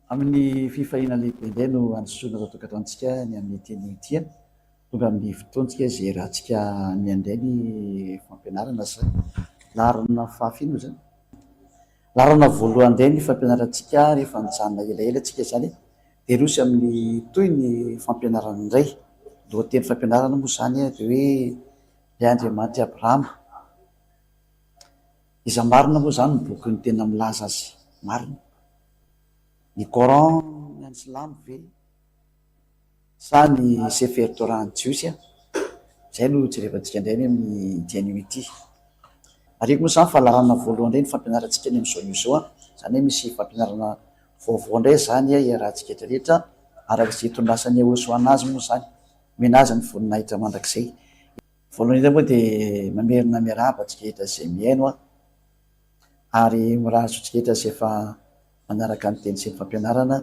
Amin'ny fifahina lehibe indray no androsoana raha tokantranotsika ny amin'ny teny tia tonga amin'ny fotoantsika izay rahantsika miandray ny fampianarana zany larina fahafino zany larana voalohany indray ny fampianarantsika rehefa nijanona elaela tsika zany dia rosy amin'ny toy ny fampianarana indray lohateny fampianarana moa zany dia hoe ilay Andriamanitra Abrahama. Iza marina moa zany ny boky ny tena milaza azy marina, ny Coran ny any Silamo ve sa ny Sefer Torah ny Jiosy zay no jerevantsika indray ny amin'ny diany ity. Ariko moa zany fa larana voalohany indray ny fampianarantsika ny amin'izao izao zany hoe misy fampianarana vaovao indray zany iarahantsika rehetra araka izay tondrasany Hosoana azy moa zany mena azy ny voninahitra mandrakizay. Voalohany indray moa dia mamerina miarahaba antsika rehetra izay miaino ary mirazo antsika rehetra izay efa manaraka ny teny sy ny fampianarana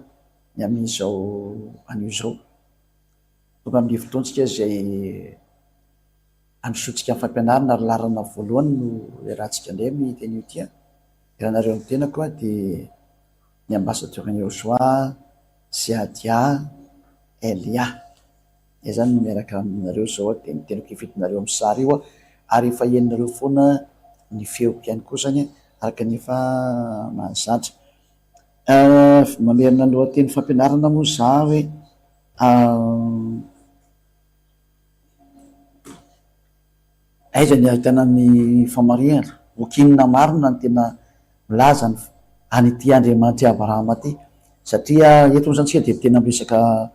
ny amin'izao anio izao. Tonga amin'ny fotoantsika izay androsoantsika ny fampianarana ary larana voalohany no iarahantsika indray amin'ny teny io ty. Iranareo amin'ny tenako dia ny ambassadeur-ny Joshua, Siadia, Elia. Izay zany no miaraka aminareo zao dia ny tenako ifitinareo amin'ny sary io ary efa henonareo foana ny feoko ihany koa zany araka ny efa mahazatra. Mamerina lohateny fampianarana moa za hoe aiza ny ahitana ny famarihana okinina marina ny tena milaza any ity Andriamanitra Abrahama ty, satria eto moa zany tsika dia tena miresaka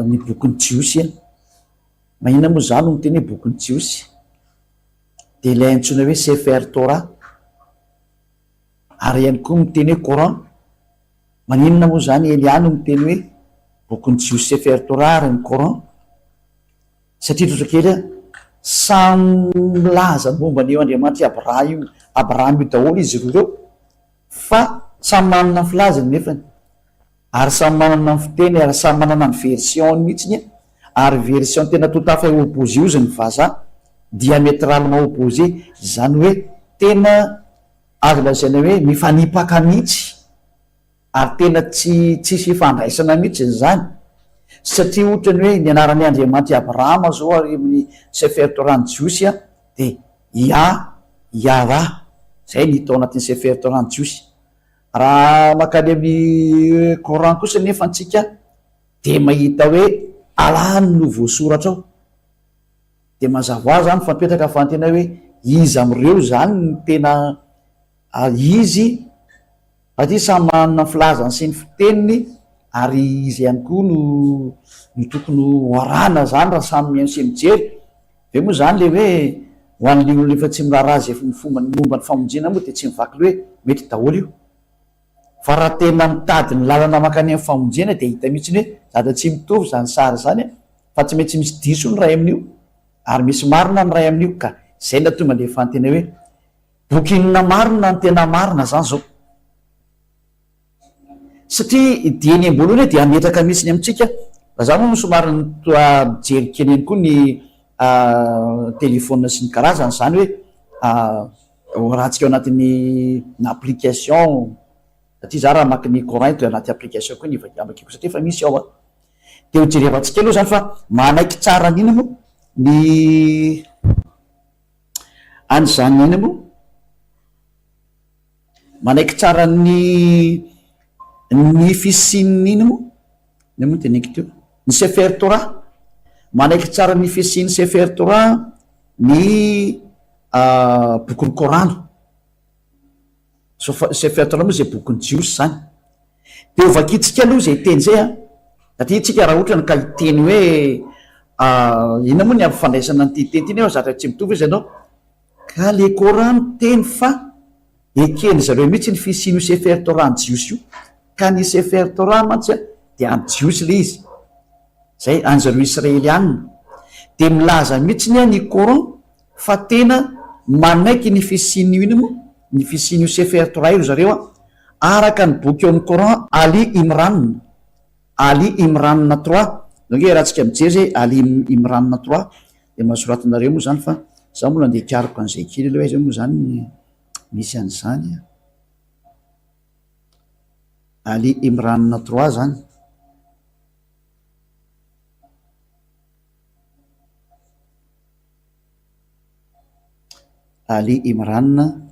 ny bokin'ny Jiosy mahina moa zany no teny hoe bokin'ny Jiosy dia ilay antsoina hoe Sefer Torah ary ihany koa miteny hoe Coran. Maninona moa zany Elia no miteny hoe bokin'ny Jiosy Sefer Torah ary ny Coran, satria totakely samy milaza momba an'io Andriamanitra Abrahama io daholo izy ireo fa samy manana ny filazany nefany ary samy manana ny fiteny ary samy manana ny version mihitsy ary version tena totafa opposé ozy ny vazaha diamétralement opposé zany hoe tena azo lazaina hoe mifanipaka mihitsy ary tena tsisy ifandraisana mihitsy zany, satria ohatrany hoe ny anaran'ny Andriamanitra Abrahama zao ary amin'ny Sefer Torah ny Jiosy dia Yahva, zay ny tao anatin'ny Sefer Torah ny Jiosy. Raha makany amin'ny Coran kosa nefa antsika dia mahita hoe alany no voasoratra ao dia mazava ho azy zany fampetraka fa tena hoe izy amin'ireo zany ny tena izy satria samy manana filazany sy ny fiteniny ary izy ihany koa no tokony hoarana zany raha samy miaino sy mijery ve moa zany le hoe ho an'le olona efa tsy miraharaha zay momba ny famonjena moa dia tsy mivaky le hoe mety daholo io, fa raha tena mitady ny lalana makany amin'ny famonjena dia hita mihitsy hoe zada tsy mitovy zany sary zany fa tsy maintsy misy diso ny ray amin'io ary misy marina ny ray amin'io, ka zay na tonga le fantena hoe bokinina marina ny tena marina zany zao. Satria dieny am-boalohany dia ametraka mihitsy ny amintsika raha moa somary mijery kely ihany koa ny telefona sy ny karazany zany hoe rahantsika ao anatin'ny application, satria za raha maky ny Coran dia anaty application koa ny amakiko satria efa misy ao dia ho jerevantsika aloha zany fa manaiky tsara n'ina moa ny anyzany ina moa manaiky tsara ny fisinina moa ny moa tenaiky teo ny Sefer Torah manaiky tsara ny fisin'ny Sefer Torah ny bokin'ny Corano. Sefer Torah moa zay bokin'ny Jiosy zany dia ovakitsika aloha zay teny zay satria tsika raha ohatra ny ka hiteny hoe ina moa ny ampifandraisana nyty teny ty nefa zatra tsy mitovy izy ianao ka le Corano teny fa ekeny zareo mihitsy ny fisiny Sefer Torah ny Jiosy io ka ny Sefer Torah mantsy dia any Jiosy le izy zay an'zareo Israelianina dia milaza mihitsy ny Coran fa tena manaiky ny fisin'io iny moa ny fisin'io Sefer Torah io zareo araka ny boky eo amin'ny Coran Ali Imran 3 donc raha tsika mijery zay Ali Imran 3 dia mahasoratinareo moa zany fa za moa nandeha kariko an'izay kely aloha izy moa zany misy an'izany Ali Imran 3 zany. Ali Imran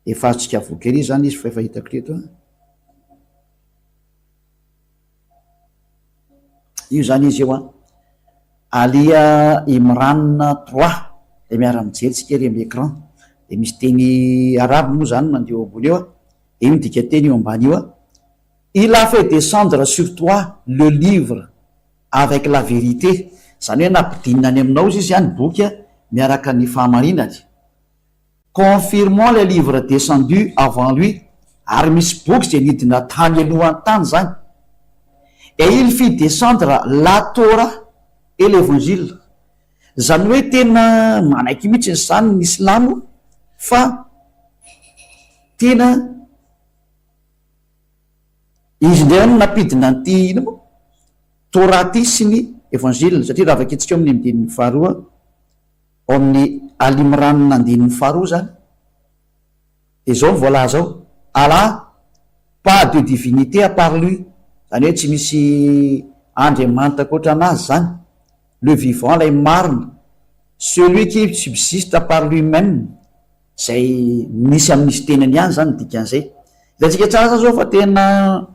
efatsika vokery zany izy fa efa hitako reto. Io zany izy eo Alia Imran 3 de miara-mijery tsika ery amin'ny écran de misy teny arabe moa zany mandeha ambony eo de io midika teny eo ambany io il a fait descendre sur toi le livre avec la vérité, zany hoe nampidinina any aminao izy zany boky miaraka ny fahamarinany, confirmant les livres descendus avant lui, ary misy boky zay nidina tany alohan'ny tany zany, et il fit descendre la Torah et l'évangile. Zany hoe tena manaiky mihitsy zany ny Islamo fa tena izy ndray no napidina n'ity ino mo Torah ty sy ny évangile, satria raha vakitsika amin'ny andininy faharoa ao amin'ny Ali Imran andininy faharoa zany de zao voalaza ao Allah, pas de divinité à part lui, zany hoe tsy misy andriamanitra ankoatra anazy zany, le vivant lay marina, celui qui subsiste à part lui-même, zay misy amin'isy tenany ihany zany dikan'izay. Hitantsika tsara zao fa tena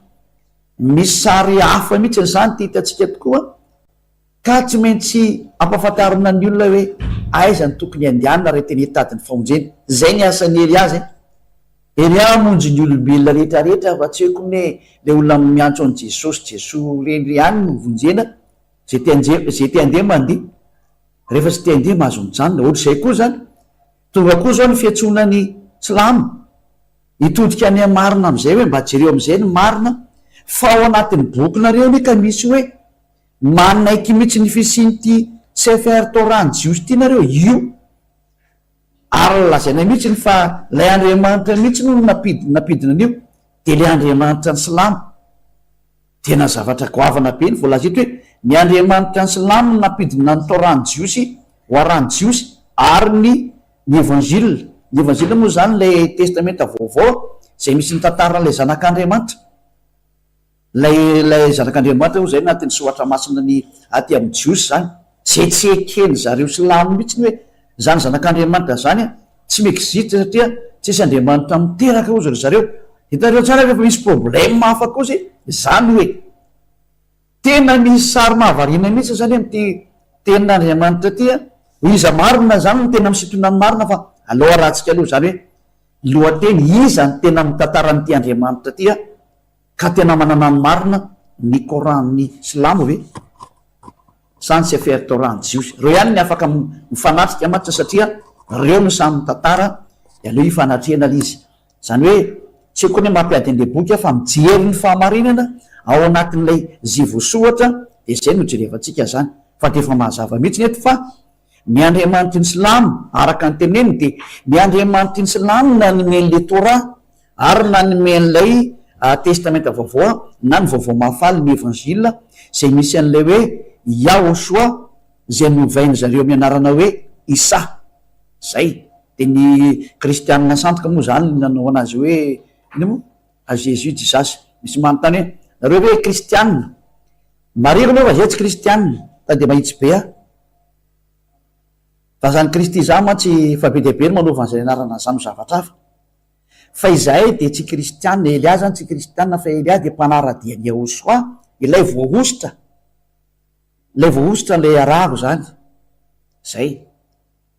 misy sary hafa mihitsy zany ty hitantsika tokoa, ka tsy maintsy ampahafantarina ny olona hoe aiza ny tokony andehanana raha teny hitadiny famonjena. Zay ny asan'ny Elia zay. Elia monjy ny olombelona rehetrarehetra fa tsy hoe koa hoe le olona miantso an Jesosy reny ihany no vonjena, zay te andeha mandeha, rehefa tsy te andeha mahazo mijanona. Ohatra zay koa zany, tonga koa zao ny fiantsonany Silamo hitodika any marina am'izay hoe mba jereo am'izay ny marina, fa ao anatin'ny bokinareo ny ka misy hoe manaiky mihitsy ny fisin'ity Sefer Torah ny jiosy ty nareo io, ary lazaina mihitsy ny fa lay Andriamanitra mihitsy no napidina an'io de le Andriamanitra ny Silamo. Tena zavatra goavana be ny voalaza eto hoe ny Andriamanitra ny Silamo no napidina ny Torah ny jiosy ho arany jiosy ary ny évangile. Ny évangile moa zany le testamenta vaovao zay misy ny tantaran'ilay zanak'Andriamanitra, lay zanak'Andriamanitra ho zay anatin'ny soatra masina ny aty amin'ny jiosy zany, zay tsy ekeny zareo Silamo mihitsy ny hoe zany zanak'Andriamanitra zany tsy mexiste satria tsisy Andriamanitra miteraka ozy ry zareo. Hitareo tsara rehefa misy problème hafa kozy zany hoe tena misy sary mahavariana mihitsy zany am'ty tenin'Andriamanitra ty iza marina zany no tena misitona ny marina, fa aloha rahantsika aloha zany hoe lohateny iza ny tena mitantaran'ity Andriamanitra ty ka tena manana ny marina, ny Coran ny Silamo ve sa ny Sefer Torah ny jiosy. Reo ihany ny afaka mifanatrika matsa satria reo no samy mitantara de aleo ifanatrena izy. Zany hoe tsy koa ny mampiady an'le boky fa mijery ny fahamarinana ao anatin'ilay zivosoatra de zay no jerevantsika zany. Fa de efa mahazava mihitsy neto fa ny Andriamanitry ny Silamo araka ny teneny de ny Andriamanitry ny Silamo nanomen'le Torah ary nanomen'ilay testamenta vaovao na ny vaovao mahafaly ny évangile zay misy an'lay hoe Yahoshua zay novainy zareo amin'ny anarana hoe Isa. Zay de ny kristianina santrika moa zany nanao anazy hoe ino moa a Jésus Jesus, misy manontany hoe nareo hoe kristianina mariro moa fa zay tsy kristianina ta de mahitsy be fa zany Kristy zany mantsy fa be deabe no manaova an'izay anarana zany zavatra hafa, fa izahay de tsy kristianina. Elia zany tsy kristianina fa Elia de mpanaradian'ny Yahoshua, ilay voahositra lay arabo zany. Zay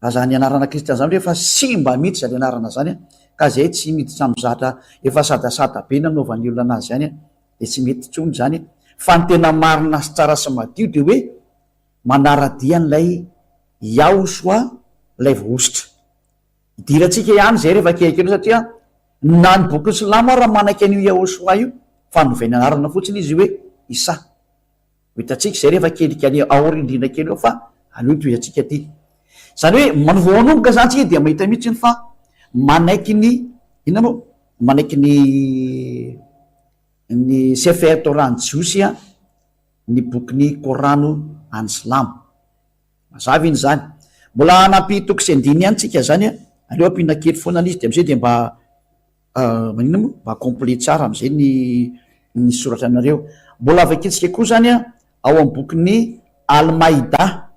fa zany anarana kristiana zany rehefa simba mihitsy zany anarana zany ka zay tsy miditra am'zatra efa sadasada be nanaovan'ny olona anazy zany de tsy mety tsony zany, fa ny tena marina sy tsara sy madio de hoe manaradia n'lay Yahoshua lay voahositra. Idiratsika ihany zay rehefa kelikely satria na ny boky Silamo raha manaiky an'io Yahoshua io fa novainy anarana fotsiny izy hoe Isa. Hitatsika zay rehefa kelikely aorindrina kely eo fa aleo toezatsika ty zany hoe manovoanomboka zany tsika dia mahita mihitsy ny fa manaiky ny ina moa manaiky ny Sefer Torah ny jiosy ny bokyny Korano any Silamo. Mazava iny zany. Mbola anampy toko sy andiny ihany tsika zany aleo ampinakely foana izy de am'izay de mba manina moa mba complet tsara am'izay ny ny soratra anareo. Mbola avakitsika koa zany ao amin'ny bokyny Al-Maïda,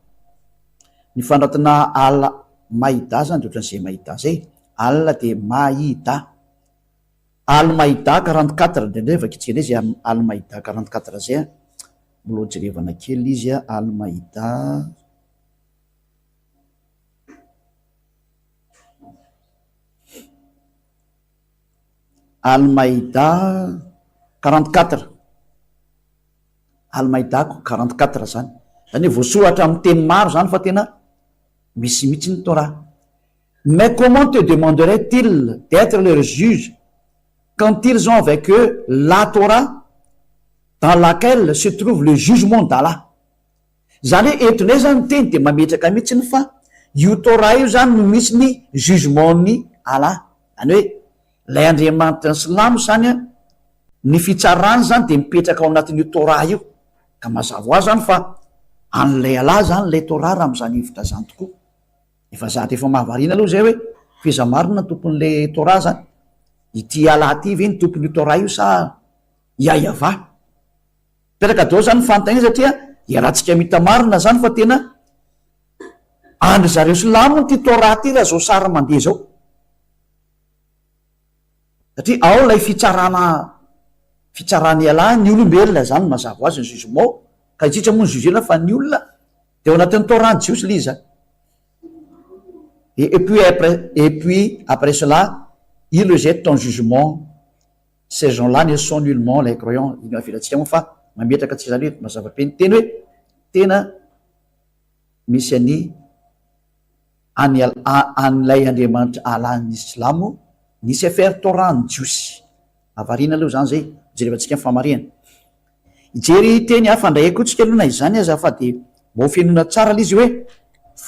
ny fandratana Al-Maïda zany de ohatran'izay Maïda zay, Al de Maïda, Al-Maïda 44 de ndray vakitsika ndray zay Al-Maïda 44 zay mbola jerevana kely izy Al-Maïda Al-Maïda 44, Al-Maïda 44 zany zany voasoratra amin'ny teny maro zany fa tena misy mihitsy ny Torah. Mais comment te demanderait-il d'être leur juge quand ils ont avec eux la Torah dans laquelle se trouve le jugement d'Allah? Zany hoe etonay zany teny de mametraka mihitsy ny fa io Torah io zany no misy ny jugementny Allah. Zany hoe lay Andriamanitra ny Silamo zany ny fitsarany zany de mipetraka ao anatin'io Torah io, ka mazava ho azy zany fa an'lay Allah zany lay Torah raha am'zany hevitra zany tokoa. Efa zatra efa mahavarina aloha zay hoe feza marina tompon'le Torah zany, ity Allah ty ve ny tompon'io Torah io sa iayava? Peraka dao zany fantany satria iarahantsika mita marina zany fa tena andry zareo Silamo ty Torah ty raha zao sara mandeha zao, satria ao lay fitsarany Allah ny olombelona zany mazava ho azy ny jugement, ka itsitra moa ny jugena fa ny olona de ao anatin'ny Torah ny jiosy le izy zany. Et puis après cela il le jette en jugement, ces gens-là ne sont nullement les croyants. Iny avilantsika moa fa mametraka tsy zany hoe mazava be ny teny hoe tena misy an'lay Andriamanitra Allah ny Silamo ny Sefer Torah ny jiosy. Avarina aloha zany zay jerevantsika ny famarihana. Ijery teny fandray koa tsika aloha na izany aza fa de mbo fianona tsara le izy hoe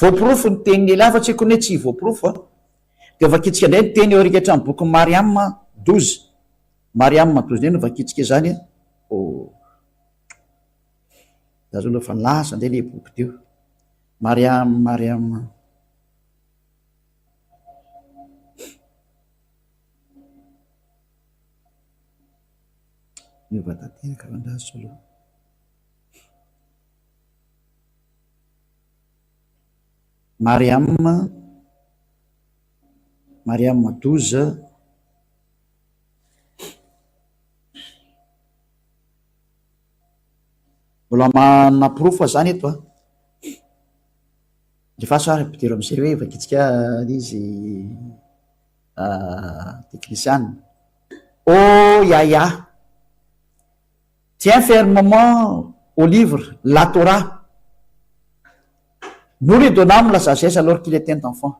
voaporofo ny teny lehilahy fa tsy haiko hoe tsy voaporofo de vakitsika ndray ny teny erika amin'ny boky Mariam 12, Mariam 12 ndray no vakitsika zany za zao fa lasa ndray le boky teo Mariam io vatateraka vandazo aloha Mariam 12 mbola manaporofo zany eto rehefa sary pitero am'izay hoe vakitsika izy technician. Oh Yahya, tiens fermement au livre la Torah, nous lui donnâmes la sagesse alors qu'il était enfant.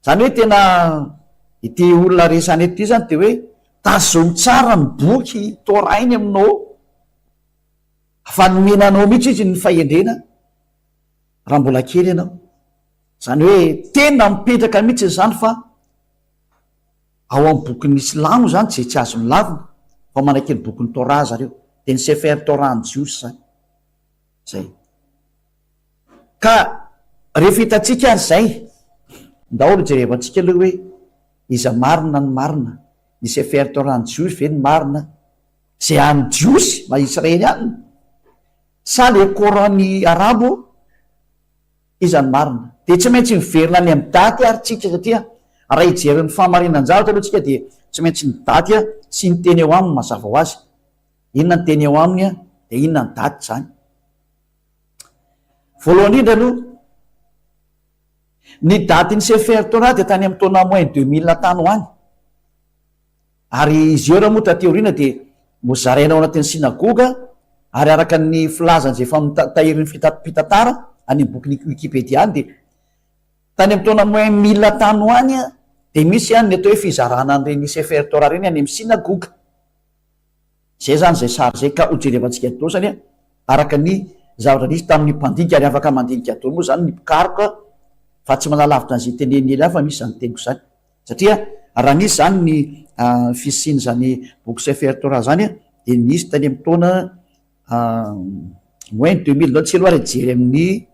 Zany hoe tena ity olona resany eto ty zany de hoe tazomy tsara ny boky Torah iny aminao, fanomenanao mihitsy izy ny fahendrena raha mbola kely ianao. Zany hoe tena mipetraka mihitsy zany fa ao amin'ny bokin'ny Silamo zany zay tsy azo milavina fa manakely bokin'ny Torah zareo de ny Sefer Torah ny jiosy zany zay. Ka rehefa hitatsika an'izay daholo jerevantsika aloha hoe iza marina ny marina, ny Sefer Torah ny jiosy ve ny marina zay any jiosy ma Israely any sa le Coran-ny arabo iza ny marina, de tsy maintsy miverina any amin'ny daty ary tsika satria raha ijery ny famarinan-javatra aloha tsika de tsy maintsy ny daty sy ny teny eo aminy mazava ho azy, inona ny teny eo aminy de inona ny daty zany. Voalohany indra aloha ny daty ny Sefer Torah de tany amin'ny taona moins 2000 tany ho any, ary izy eo raha moa tateoriana de mozaraina ao anatin'ny sinagoga ary araka ny filazany zay famitahirin'ny fitantara any bokin'ny Wikipédia any de tany amin'ny taona moins 1000 tany ho any de misy any ny atao hoe fizarana an'ireny Sefer Torah reny any amin'ny sinagoga. Zay zany zay sary zay ka hojerevantsika atao zany araka ny zavatra nisy tamin'ny mpandinika ary afaka mandinika atao moa zany ny mpikaroka fa tsy manalavitra an'izay teneniny ela fa misy zany teniko zany satria raha nisy zany ny fisiny zany boky Sefer Torah zany de nisy tany amin'ny taona moins 2000 tsy aloha raha jery amin'ny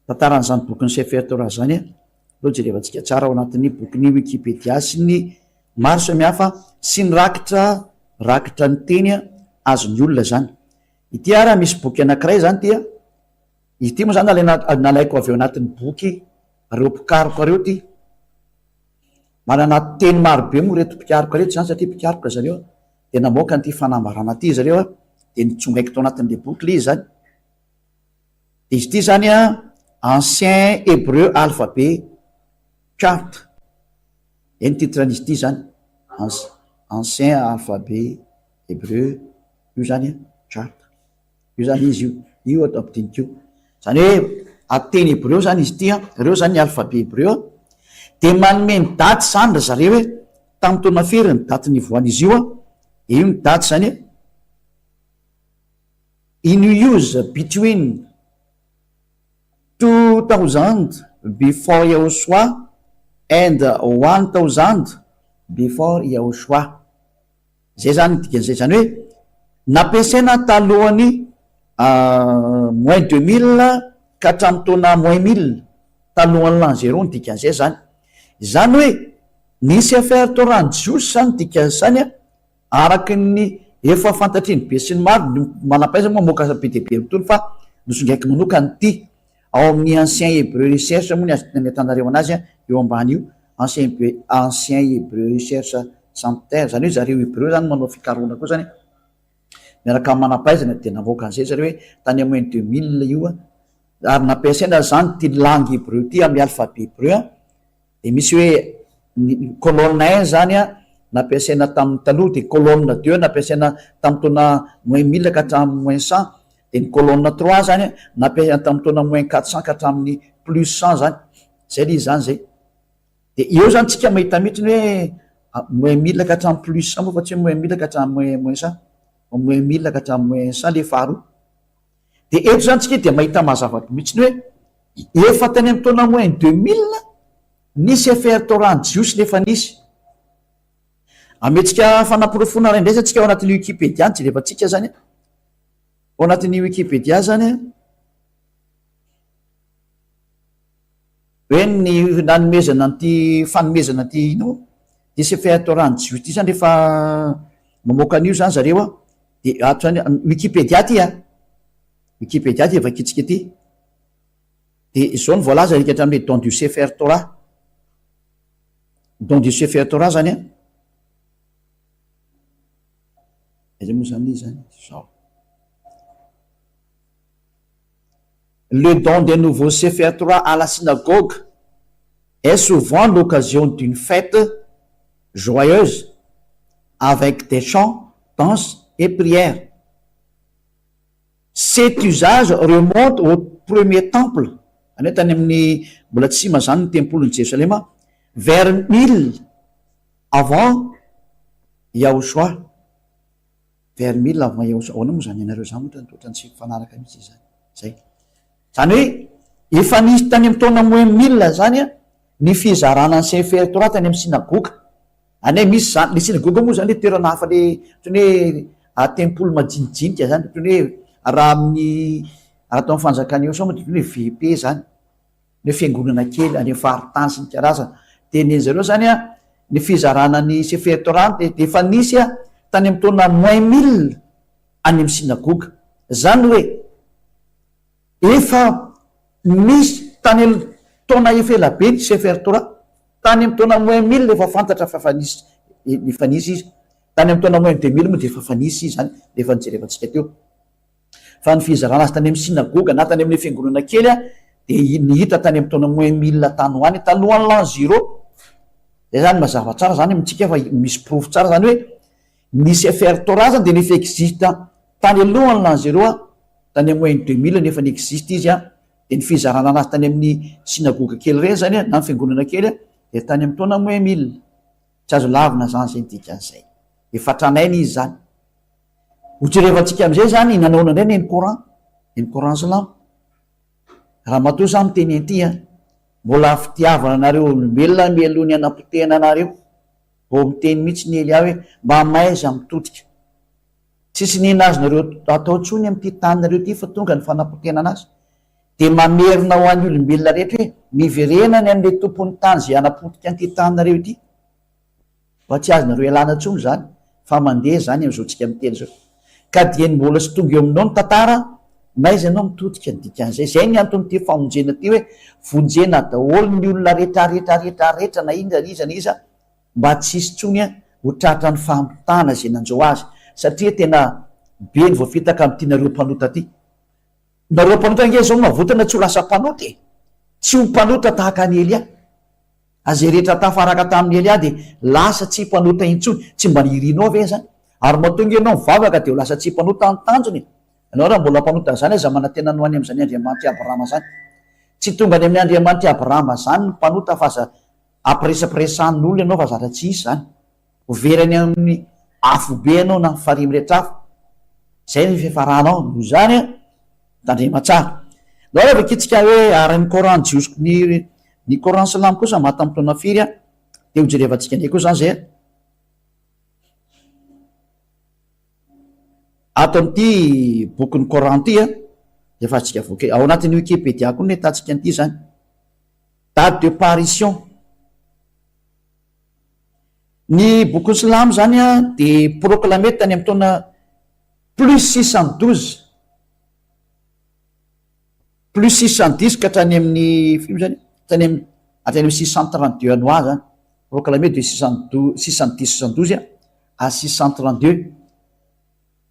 tantaran'izany bokin'ny Sefer Torah zany aloha jerevantsika tsara ao anatin'ny bokin'ny Wikipédia sy ny maro samihafa sy ny rakitra ny teny azony olona zany. Ity ara misy boky anankiray zany tia, ity moa zany nalaiko avy eo anatin'ny boky reo mpikaroka reo ty, manana teny marobe moa reto mpikaroka reto zany satria mpikaroka zareo de namoaka nyty fanambarana ty zareo de nitsongaiko tao anatin'le boky le izy zany. De izy ty zany ancien hébreu alphabet chart, ny titran'izy ty zany ancien alphabet hébreu, io zany chart, io zany izy io atao ampidinikio zany hoe ateny hébreu zany izy ty reo zany ny alphabet hébreu de manome ny daty zany ra zareo hoe tamin'ny taona firy ny daty nivoan'izy io io ny daty zany in use between 2000 before Yahushua and 1000 before Yahushua. Zay zany dikan'izay zany hoe nampiasaina talohany moins 2000 ka hatramin'ny taona moins 1000 talohan'ny l'an zéro ny dikan'izay zany. Zany hoe nisy affaire torany jiosy zany dikan'izany araky ny efa fantatriny be sy ny maro manam-pahaizana moa moka be dia be mitony fa nosongaiko manokany ty ao amin'ny ancien hébreu recherche moa ny atanareo anazy eo ambany io ancien hébreu recherche centenaire zany hoe zareo hébreu zany manao fikaroana koa zany miaraka amin'ny manam-pahaizana de namoaka an'izay zareo hoe tany moins 2000 io ary nampiasaina zany ty langue hébreu ty amin'ny alphabet hébreu de misy hoe colonne 1 zany nampiasaina tamin'ny taloha de colonne 2 nampiasaina tamin'ny taona moins 1000 ka hatramin'ny moins 100 de ny colonne 3 zany nampiasaina tamin'ny taona moins 400 ka hatramin'ny plus 100 zany zay le zany zay. De eo zany tsika mahita mihitsiny hoe moins 1000 ka hatramin'ny plus 100 moa fa tsy hoe moins 1000 ka hatramin'ny moins 100 moins 1000 ka hatramin'ny moins 100 le faharoa. De eto zany tsika de mahita mazavatra mihitsiny hoe efa tany amin'ny taona moins 2000 nisy affaire torany jiosy nefa nisy ametsika fanamporofona ray ndraisa tsika ao anatin'ny Wikipédia ny jerevantsika zany ao anatin'ny Wikipédia zany hoe ny nanomezana ty fanomezana ty ino nisy affaire torany jiosy ty zany rehefa mamoaka an'io zany zareo de atrany Wikipédia ty Wikipédia ty vakitsika ty de zao ny voalaza rika hatramin'ny don du Sefer Torah, don du Sefer Torah zany zay moa zany zany zao le don des nouveaux Sefer Torah à la synagogue est souvent l'occasion d'une fête joyeuse avec des chants, danses et prières. Cet usage remonte au premier temple, tany amin'ny mbola tsima zany ny tempoly ny Jérusalem vers 1000 avant Yahushua, vers 1000 avant Yahushua. Ahoana moa zany ianareo zany ohatra toetrany tsy mifanaraka mihitsy zany zay zany hoe efa nisy tany amin'ny taona moins 1000 zany ny fizarana ny Sefer Torah tany amin'ny sinagoga. Any misy zany le sinagoga moa zany le toerana hafa le ohatrany hoe tempoly majinijinika zany ohatrany hoe raha amin'ny raha atao amin'ny fanjakana eo sao hoe VP zany ny fiangonana kely any faritany sy ny karazana teneny zareo zany ny fizarana ny Sefer Torah de efa nisy tany amin'ny taona moins 1000 any amin'ny sinagoga. Zany hoe efa misy tany taona efa ela be ny Sefer Torah tany amin'ny taona moins 1000 efa fantatra fa efa nisy izy tany amin'ny taona moins 2000 moa de efa nisy izy zany efa nijerevantsika teo fa ny fizarana azy tany amin'ny sinagoga na tany amin'ny fiangonana kely de nihita tany amin'ny taona moins 1000 tany hoany talohan'ny l'an zéro. Zay zany mazava tsara zany amintsika fa misy proof tsara zany hoe nisy affaire Torah zany de nefa existe tany alohan'ny l'an zéro tany amin'ny moins 2000 nefa ny existe izy de ny fizarana anazy tany amin'ny sinagoga kely reny zany na ny fiangonana kely de tany amin'ny taona moins 1000 tsy azo lavina zany zay dikan'izay efa tranainy izy zany. Hojerevantsika am'izay zany inanaona indray ny Coran Islam raha matoa zany miteny anty mbola fitiavana anareo olombelona mialohan'ny anam-potehana anareo vo miteny mihitsy ny Elia hoe mba maiza mitodika tsisy ninazonareo atao tsony amin'ity taninareo ty fa tonga ny fanam-potehana anazy de mamerina ho an'ny olombelona rehetra hoe miverenany amin'le tompon'ny tany zay anapotika an'ity taninareo ity mba tsy azonareo ialana ntsony zany fa mandeha zany am'izao tsika miteny zao ka dia mbola sy tonga eo aminao ny tantara maiza anao mitodika ny dikan'izay zay ny anton'ity famonjena ty hoe vonjena daholo ny olona rehetrarehetrarehetrarehetra na iza mba tsisy tsony a ho tratra ny fampitana zay nanjao azy satria tena be ny voafitaka am'ty nareo mpanota ty nareo mpanota nge zao mavotana tsy ho lasa mpanota e tsy ho mpanota tahaka any Elia azay rehetra tafaraka tamin'ny Elia de lasa tsy mpanota intsony tsy mba nirinao ve zany ary matonga ianao mivavaka de ho lasa tsy mpanota ny tanjony ianao raha mbola mpanota zany aza manantena no any am'zany Andriamanitra Abrahama zany tsy tonga any amin'ny Andriamanitra Abrahama zany ny mpanota fa za ampiresapiresan'olona ianao fa zatra tsy isy zany overany amin'ny afobe anao na farimy rehetra afo zay ny fifaranao no zany a tandrematsara no rehefa kitsika hoe arany Coran jiosiko ny Coran Salamo kosa matampotoana firy a de ho jerevantsika ndray koa zany zay ato am'ty boky ny Coran ty a efa tsika voke ao anatin'ny Wikipédia koa ny tatsika an'ity zany date de parution ny boky ny Salamo zany a de proclamé tany amin'ny taona plus 612 plus 610 ka hatrany amin'ny film zany hatrany amin'ny 632 anois zany proclamé de 610 à 632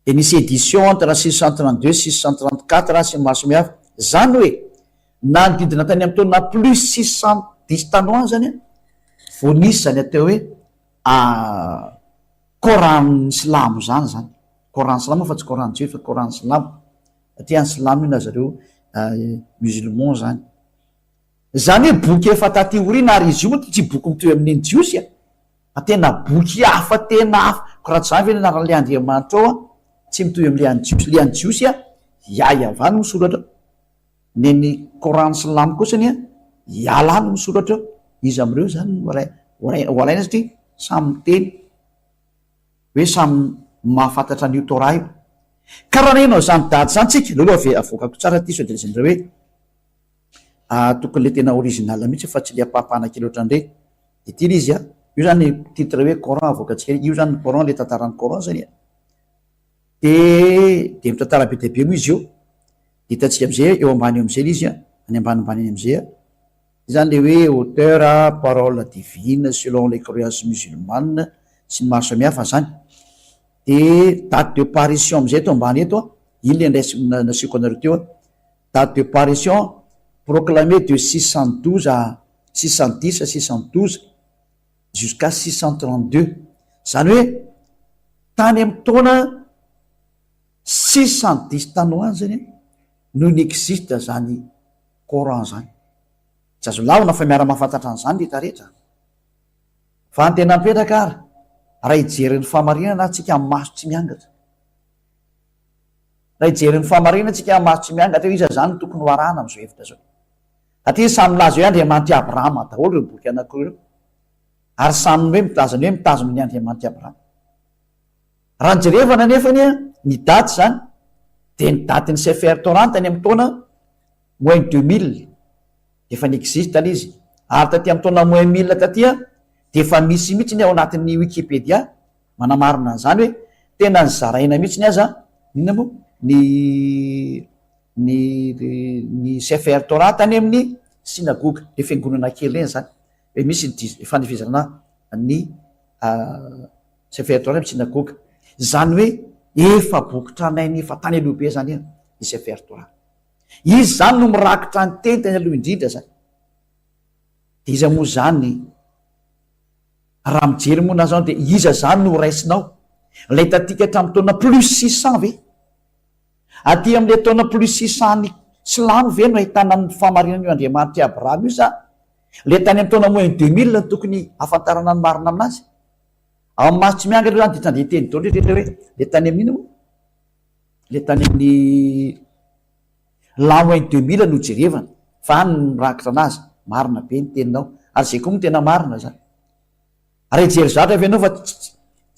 et nisy édition entre 632 634 sy maro samihafa zany hoe nanodidina tany amin'ny taona plus 610 tanois zany a vo nisy zany atao hoe Coran Salamo zany Coran Salamo fa tsy Coran Jios fa Coran Salamo satria ny Salamo io na zareo musulman zany hoe boky efa taty orina ary izy io tsy boky mitoy amin'ny Jiosy a tena boky hafa tena hafa ko raha tsy zany ve anarale Andriamanitra ao a tsy mitoy am'le any Jiosy a iayavany misoratra neny Coran Salamo kosany a ialany misoratra izy am'ireo zany hoalaina satria samy miteny hoe samy mahafantatra an'io Torah io ka raha nenao zany dady zany tsika aloha avokako tsara ty sodraizan'ireo hoe tokony le tena original mihitsy fa tsy le apahapanakely ohatrandre de ty izy a io zany titre hoe Coran avokatsika io zany Coran le tantaran'ny Coran zany a de mitantara be deabe moa izy io de hitantsika am'izay eo ambany eo am'izay le izy a any ambanimbany any am'izay a zany le hoe auteur parole divine selon les croyances musulmanes sy ny maro samihafa zany de date de parution am'izay to ambany eto a iny le nasiako anareo teo a date de parution proclamé de 612 à 610 à 612 jusqu'à 632 zany hoe tany amin'ny taona 610 tanois zany no ny existe zany Coran zany tsy azo lavina fa miara mahafantatra an'izany rehetra rehetra fa ny tena mipetraka ary raha ijeryn'ny famarinana atsika amin'ny maso tsy miangatra raha ijeryn'ny famarinana atsika amin'ny maso tsy miangatra eo iza zany no tokony ho arahana am'izao hevitra zao satria samy laza hoe Andriamanitra Abrahama daholo reo boky anankiroa ary samy hoe mitazona ny Andriamanitra Abrahama raha ny jerevana nefany a ny daty zany de ny daty ny Sefer Torah tany amin'ny taona moins 2000 efa ny existe le izy ary taty amin'ny taona moins 1000 tatya de efa misy mihitsy ny ao anatin'ny Wikipédia manamarina an'izany hoe tena ny zaraina mihitsy ny aza inona moa ny Sefer Torah tany amin'ny synagoga le fiangonana kely reny zany hoe misy fanifizana ny Sefer Torah amin'ny synagoga zany hoe efa boky tranainy efa tany alohabe zany a ny Sefer Torah izy zany no mirakitra ny teny teny aloha indrindra zany de iza moa zany raha mijery moana zany de iza zany no raisinao lay tatika hatramin'ny taona plus 600 ve aty am'le taona plus 600 ny Silamo ve no ahitana ny famarinana io Andriamanitra Abrahama io sa le tany amin'ny taona moins 2000 no tokony afantarana ny marina aminazy ao amin'ny maso tsy miangatra zany de tande teny daholo rehetra hoe le tany amin'ina moa le tany amin'ny la moins 2000 no jerevana fa any mirakitra anazy marina be ny teninao ary zay koa mo tena marina zany raha ijery zatra ve anao fa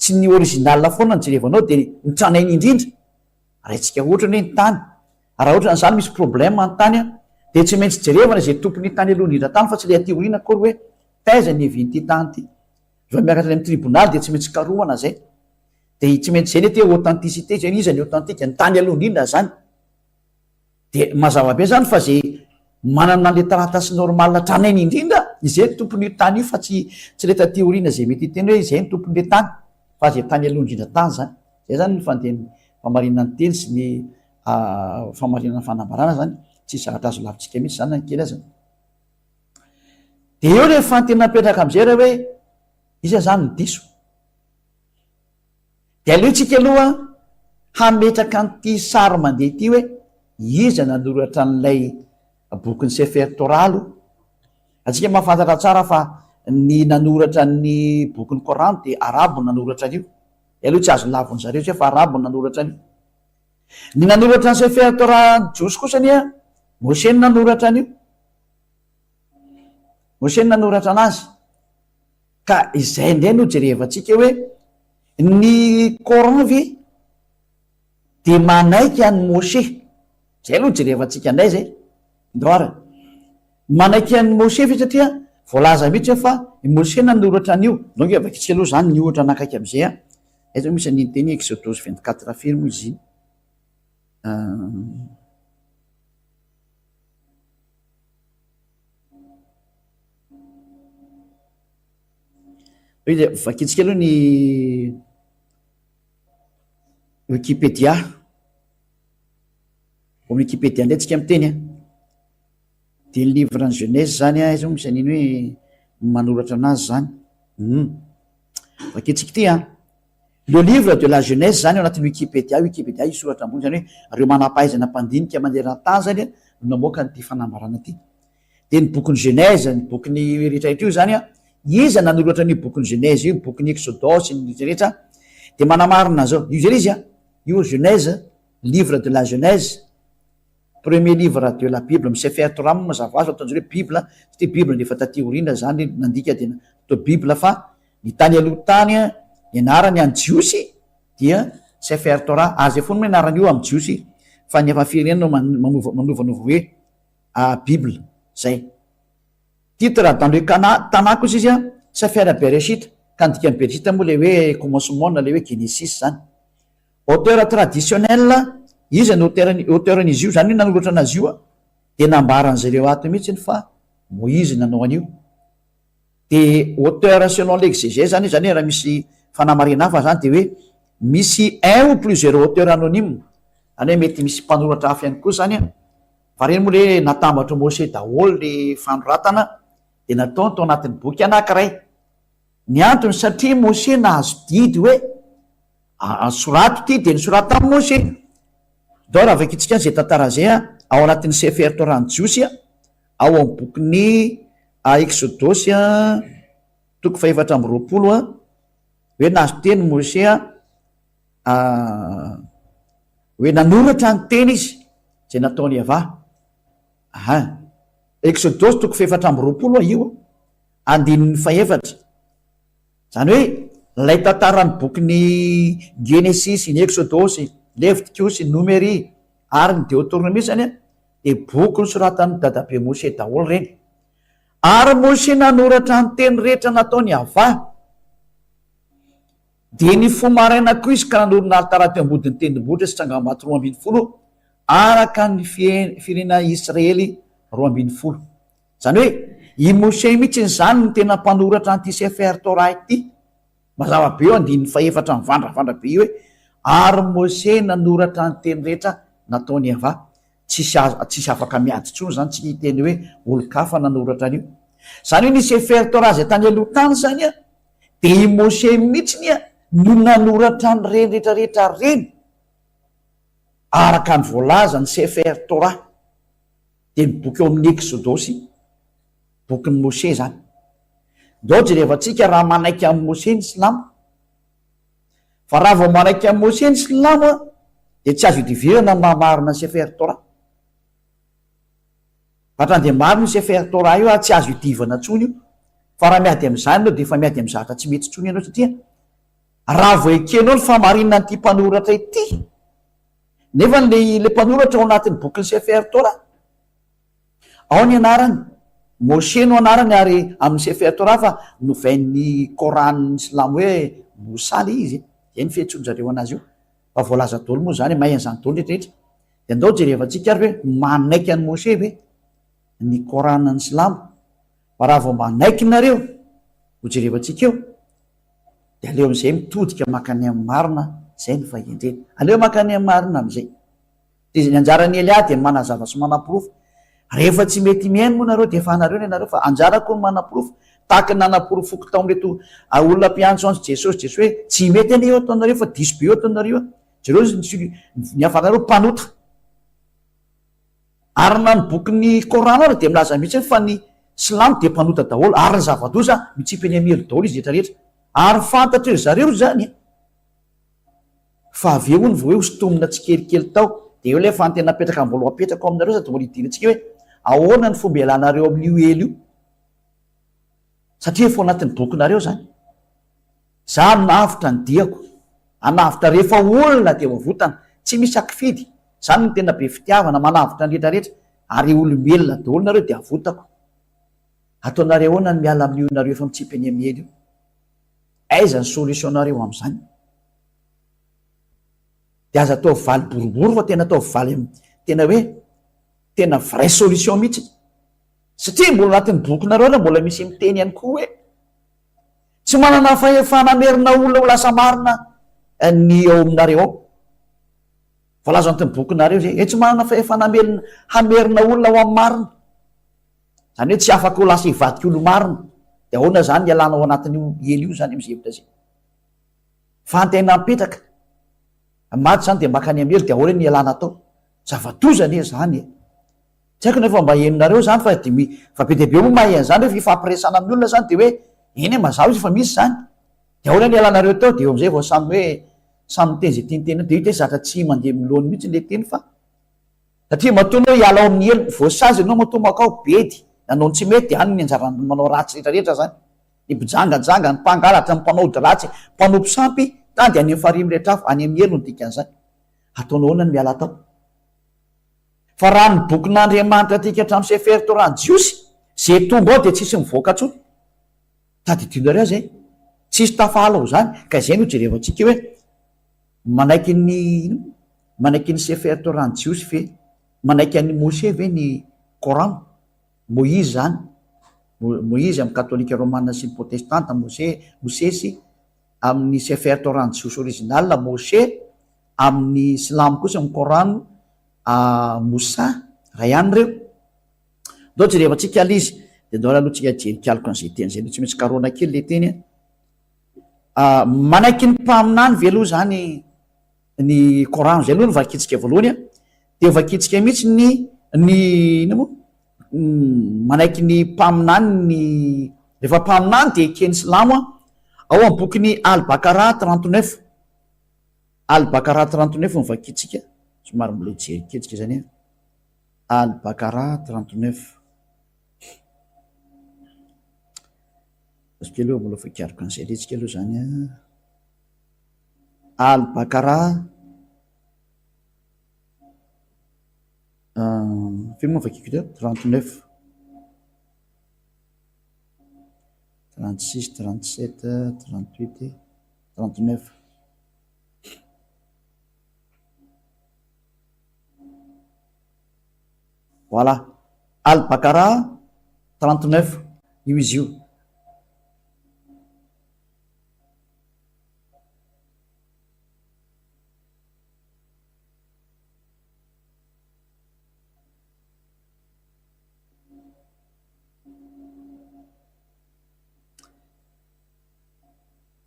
tsy ny original foana ny jerevanao de nitranainy indrindra raha itsika ohatrany hoe ny tany raha ohatra n'izany misy problème ny tany a de tsy maintsy jerevana zay tompony tany aloha indrindra tany fa tsy le aty orina kory hoe taiza ny evin'ity tany ty fa miakatra amin'ny tribonaly de tsy maintsy karohana zay, de tsy maintsy zay le te authenticité zany izy ny authentique ny tany aloha indrindra zany. De mazava be zany fa zay manana le taratasy normal tranainy indrindra izay tompony io tany io fa tsy le tateoriana zay mety hiteny hoe zay ny tompony le tany fa zay tany aloha indrindra tany zany. Zay zany ny famarinana ny teny sy ny famarinana fanambarana zany, tsy zavatra azo lavitsika mihitsy zany ankely azy. De eo rehefa tena napetraka am'izay raha hoe iza zany ny diso, de aleotsika aloha hametraka an'ity sary mandeha ity hoe iza nanoratra n'ilay bokyny Sefer Torah aloha. Atsika mahafantatra tsara fa ny nanoratra ny bokyny Coran de arabo nanoratra an'io, de aloha tsy azo lavony zareo tsy fa arabo nanoratra an'io. Ny nanoratra ny Sefer Torah jiosy kosa ania Mosè ny nanoratra an'io, Mosè ny nanoratra anazy. Ka izay indray no jerevantsika hoe ny Coran ve de manaiky an'ny Mosè, zay aloha jerevantsika indray zay ndoara manaiky an'ny Mosè fe satria voalaza mihitsy fa Mosè nanoratra an'io. Donc avakitsika aloha zany ny ohatra anakaiky am'izay a. Eto misy ny teny Exodus 24 firme izy vakitsika aloha ny Wikipédia. Amin'ny Wikipédia ndray tsika miteny a, de ny livre ny Genèse zany a, izy misy aniny hoe manoratra anazy zany. Vakitsika ty a, le livre de la Genèse zany ao anatin'ny Wikipédia. Wikipédia isoratra ambony zany hoe reo manam-pahaizana mpandinika manderan-tany zany a no namoaka n'ity fanambarana ty. De ny bokyny Genèse, ny bokyny rehetrarehetra io zany a, iza nanoratra ny bokyny Genèse io, bokyny Exodus ny rehetra, de manamarina zao io zay izy a, io Genèse, livre de la Genèse, premier livre de la Bible, Sefer Torah mazava azy ataon'zareo hoe Bible, tsy te Bible efa taty aoriana zany nandika de to Bible fa ny tany aloha tany a ny anarany any jiosy dia Sefer Torah, azy foana moa anarany io amin'ny jiosy fa ny efa firenena no manovanova hoe Bible zay. Titre dans le Tanakh kosa izy a Sefer Bereshit, ka ny dikany Bereshit moa le hoe commencement na le hoe Genesis zany. Auteur traditionnel izy ny auteur'izy io zany hoe nanoratra anazy io a, de nambaran'zareo ato mihitsy fa Moïse nanao an'io. De auteur selon l'exégèse zany zany raha misy fanamarena hafa zany de hoe misy un ou plusieurs auteurs anonyme, zany hoe mety misy mpanoratra hafa ihany koa zany a, fa reny moa le natambatra Mosè daholo le fanoratana de natao tao anatin'ny boky anankiray. Ny antony satria Mosè nahazo didy hoe sorato ty de nisorata amin'ny Mosè. Dao raha vakitsika zay tantara zay a ao anatin'ny Sefer Torah ny jiosy a, ao amin'ny bokyny Exodus a toko 420 a, hoe nahazo teny Mosè a hoe nanoratra ny teny izy zay nataony ava. Exodus toko 420 io andininy faefatra, zany hoe lay tantarany bokyny Genesis, ny Exodus, Leviticus, Numéri ary ny Deutéronomie zany a, de boky nosoratan'ny dadabe Mosè daholo reny. Ary Mosè nanoratra ny teny rehetra nataony ava, de ny fomaraina koa izy ka nanorina taraty ambodiny tendrombohitra sy trangam-bato 12 araka ny firenena Israely 12. Zany hoe i Mosè mihitsy zany ny tena mpanoratra an'ity Sefer Torah ity. Mazava be eo andininy faefatra mivandravandra be io hoe ary Mosè nanoratra ny teny rehetra nataony ava. Tsisy afaka miady tsony zany, tsy teny hoe olo-kafa nanoratra an'io. Zany hoe ny Sefer Torah zay tany aloha tany zany a, de i Mosè mihitsiny a no nanoratra ny reny rehetrarehetra reny araka ny voalaza ny Sefer Torah, de ny boky eo amin'ny Exodus, bokyny Mosè zany. Dao jerevantsika raha manaiky amin'ny Mosè ny silamo, fa raha vao manaiky amin'ny Mosè ny silamo a de tsy azo idivirana mamarina ny Sefer Torah. Vatra de marina ny Sefer Torah io a tsy azo idivana tsony io, fa raha miady amin'izany ianao de fa miady amin'ny zavatra tsy mety tsony ianao, satria raha vao ekenao ny famarinana n'ity mpanoratra ity, nefa le mpanoratra ao anatin'ny bokyny Sefer Torah ao ny anarany, Moshe no anarany ary amin'ny Sefer Torah fa novain'ny Koran Silamo hoe Mosa le izy. Zay ny fiantsoan'zareo anazy io. Fa voalaza daholo moa zany mahay an'izany daholo rehetrarehetra. De andao jerevantsika ary hoe manaiky an'i Moshe ve ny Koranan'ny Silamo. Fa raha vao manaiky nareo ho jerevantsika eo, de aleo am'izay mitodika makany amin'ny marina, zay ny fahendrena. Aleo makany amin'ny marina am'izay. De ny anjaran'ny Elia de manazava sy manapirofo. Rehefa tsy mety mihaino moa nareo de efa anareo ny anareo fa anjarako ny manapirofo tahaka ny nanapirofoko taon'reto olona mpiantso antsy Jesosy hoe tsy mety any eo ataonareo fa diso be eo ataonareo. Jereo ny afanareo mpanota. Ary na ny bokin'ny Korana ary de milaza mihitsy fa ny Silamo de mpanota daholo ary ny zava-doza mitsipy any amelo daholo izy rehetrarehetra. Ary fantatra zareo zany fa avy eo ny vao hoe hostomina tsikelikely tao. De eo le fa tena apetraka ambolo apetraka aminareo sady mbola hidirantsika hoe ahoana ny fomba ialanareo amin'io elo io, satria efa anatin'ny bokinareo zany. Za navitra ny diako, anavitra rehefa olona de voavotana, tsy misy akifidy. Zany ny tena be fitiavana, manavitra ny rehetrarehetra ary olombelona daholo nareo de avotako. Ataonareo ahoana ny miala amin'io nareo efa mitsipy any amin'ny elo io. Aiza ny solution-nareo amin'izany? De aza atao valy boribory fa tena atao valy tena hoe tena vrai solution mihitsy. Satria mbola anatin'ny bokinareo ra mbola misy miteny ihany koa hoe tsy manana fanamerina olona ho lasa marina ny ao aminareo ao. Voalaza anatin'ny bokinareo zay tsy manana hamerina olona ho amin'ny marina. Zany hoe tsy afaka ho lasa hivadika olo marina. De ahoana zany ny alana ao anatin'io elo io zany am'izay hevitra zay. Fa antena mipetraka maty zany de makany amelo de ahoana ny alana atao. Zava-doza ne zany. Tsy haiko nefa mba henonareo zany fa be deabe moa mahay an'izany hoe fifampiresana amin'ny olona zany de hoe eny mazava izy fa misy zany. De ahoana ny alanareo tao de eo am'izay vao samy hoe samy miteny zay tianyteny de ite zatra tsy mandeha milony mihitsy le teny fa satria matoana hoe hiala ao amin'ny elo voasazy anao matomaka ao bedy nanao tsy mety any ny anjara manao ratsy rehetrarehetra zany. Ny mpijanganjanga ny mpangalatra ny mpanao ody ratsy mpanao mpisampy tady any amin'ny farimy rehetra afo any amin'ny elo ny dikan'izany. Ataonao ahoana ny miala tao? Fa raha ny bokin'Andriamanitra tika hatramin'ny Sefer Torah jiosy zay tonga ao de tsisy mivoaka tsony. Tadidinareo zay tsisy tafala ho zany. Ka izay no jerevantsika hoe manaiky ny Sefer Torah jiosy ve manaiky an'ny Moshe ve ny Coran. Moïse zany. Moïse amin'ny katolika romana sy ny protestanta Mosesy amin'ny Sefer Torah jiosy original Moshe, amin'ny Silamo kosa amin'ny Coran Mosa ray ihany reo. Ndao jerevantsika alizy de ndao alohantsika jerikaliko an'izay teny zay tsy maintsy karona kely le teny. Manaiky ny mpaminany ve aloha zany ny Coran zay aloha no vakitsika voalohany de vakitsika mihitsy ny manaiky ny mpaminany ny rehefa mpaminany de ekeny Silamo ao amin'ny bokin'ny Al-Baqara 39. Al-Baqara 39 no vakitsika. Somary mbola jeriketsika zany Al-Baqara 39. Asika aloha mbola fakiariko an'izay letsika aloha zany Al-Baqara fimo fakiko teo 39 36 37 38 39. Voilà, Al-Baqara 39 io izy io.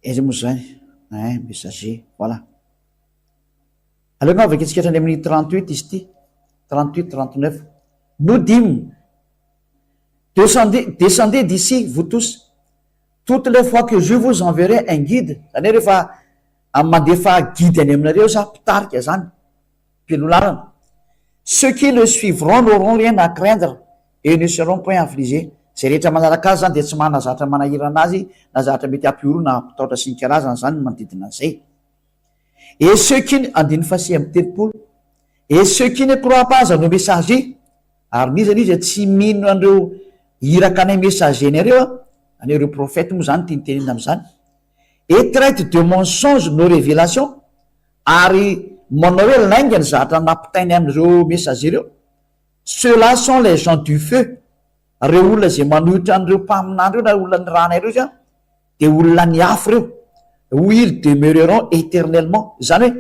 Izy moa zany messager, voilà. Aleo nga vakitsika hatrany amin'ny 38 izy ty 38 39. Nous dîmes, descendez d'ici, vous tous, toutes les fois que je vous enverrai un guide. Zany rehefa mandefa guide any aminareo za mpitarika zany mpilolarana. Ceux qui le suivront n'auront rien à craindre et ne seront point affligés. Zay rehetra manaraka azy zany de tsy manana zavatra manahirana azy na zavatra mety ampioro na mpitaotra sy ny karazana zany manodidina an'izay. Et ceux qui andiny fasi amin'ny telopolo, et ceux qui ne croient pas au messager, ary nizany izy tsy mino andreo iraka anay messagenareo an'ireo prophète moa zany tianytenena am'zany et traite de mensonge nos révélations ary manao hoe laingany zatra nampitainy amin'ireo messagereo ceux-là sont les gens du feu reo olona zay manohitra an'ireo mpaminany reo na olona ny rana ireo zany de olona ny afo reo où ils demeureront éternellement zany hoe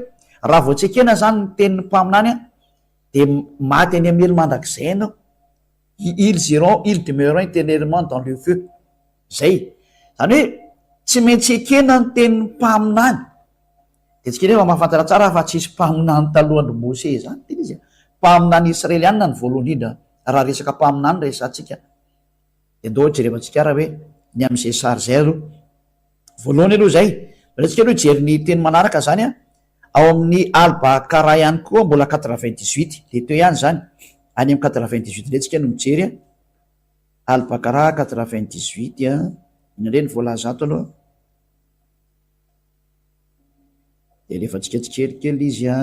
raha vao tsekena zany ny tenin'ny mpaminany a de maty any amely mandrakizay anao ils demeureront éternellement dans le feu zay zany hoe tsy maintsy ekena ny tenin'ny mpaminany de tsikena efa mahafantatra tsara fa tsisy mpaminany talohan'ny Mose zany tena izy mpaminany israelianina ny voalohany indrindra raha resaka mpaminany resantsika de ndo jerevantsika raha hoe ny am'izay sary zay aloha voalohany aloha zay ratsika aloha jery ny teny manaraka zany a ao amin'ny Al-Baqara ihany koa mbola 98 de teo ihany zany any amin'ny 98 ndratsika no mijery a Al-Baqara 98 a inandre ny voalaza ato aloha de lefatsika tsikelikely izy a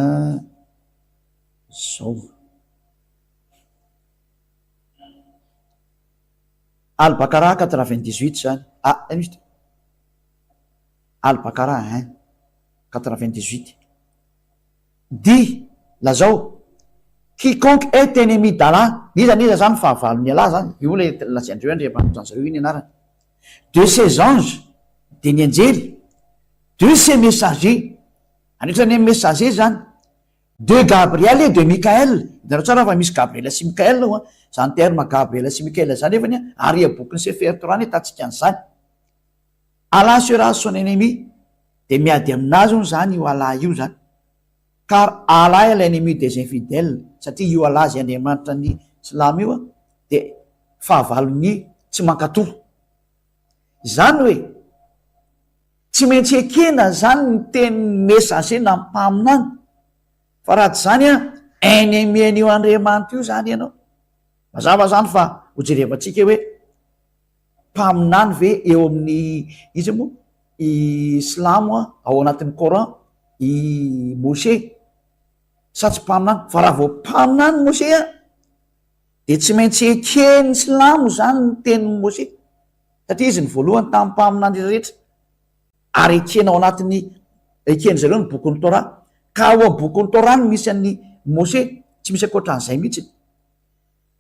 zao Al-Baqara 98 zany Al-Baqara 98 dit lazao quiconque est ennemi d'Allah niza zany fahavalony Allah zany io le lazaindreo andriamanitran'zareo iny anarany de ses anges de ny anjely de ses messagers anitrany amin'ny messager zany de Gabriel et de Michael hitanao tsara fa misy Gabriel sy Michael ao zany terme Gabriel sy Michael zany efany ary bokin'ny Sefer Torah hitantsika an'zany Allah sera son ennemi de miady aminazy on zany io Allah io zany car Allah est l'ennemi des infidèles satria io Allah zay andriamanitra ny silamo io de fahavalony tsy mankatoro zany hoe tsy maintsy ekena zany ny teny messager na mpaminany fa raha tsy zany ennemi an'io andriamanitra io zany ianao mazava zany fa hojerevantsika hoe mpaminany ve eo amin'ny izy moa islamo ao anatin'ny Coran i Mose sa tsy mpaminany fa raha vao mpaminany Mose de tsy maintsy ekeny silamo zany ny tenin'ny Mose satria izy ny voalohany tamin'ny mpaminany rehetra ary ekena ao anatiny ekeny zareo ny bokon'ny Torah ka ao amin'ny bokon'ny Torah no misy an'ny Mose tsy misy akoatran'izay mihitsy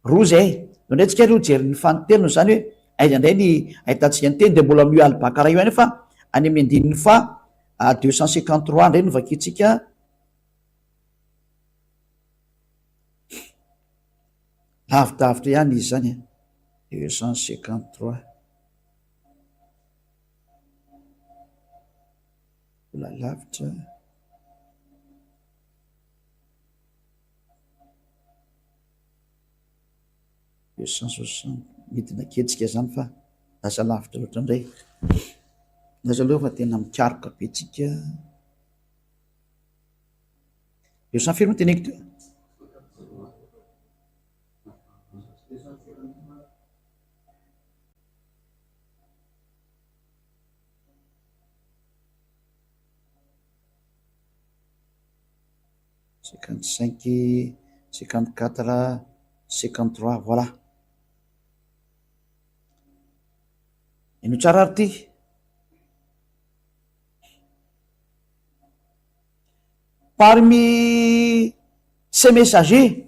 roa zay ndratsika ro jery ny fanotenony zany hoe aiza indray ny ahitantsika ny teny de mbola mio Al-Baqara io any fa any amin'ny andininy fa 253 ndray no vakitsika lavitavitra ihany izy zany 253 mbola lavitra 260 midina ketsika zany fa lasa lavitra loatra indray lasa aloha fa tena mikaroka be tsika 200 firy moa teneko teo 55 54 53 voilà ino tsara ary ty parmi ces messagers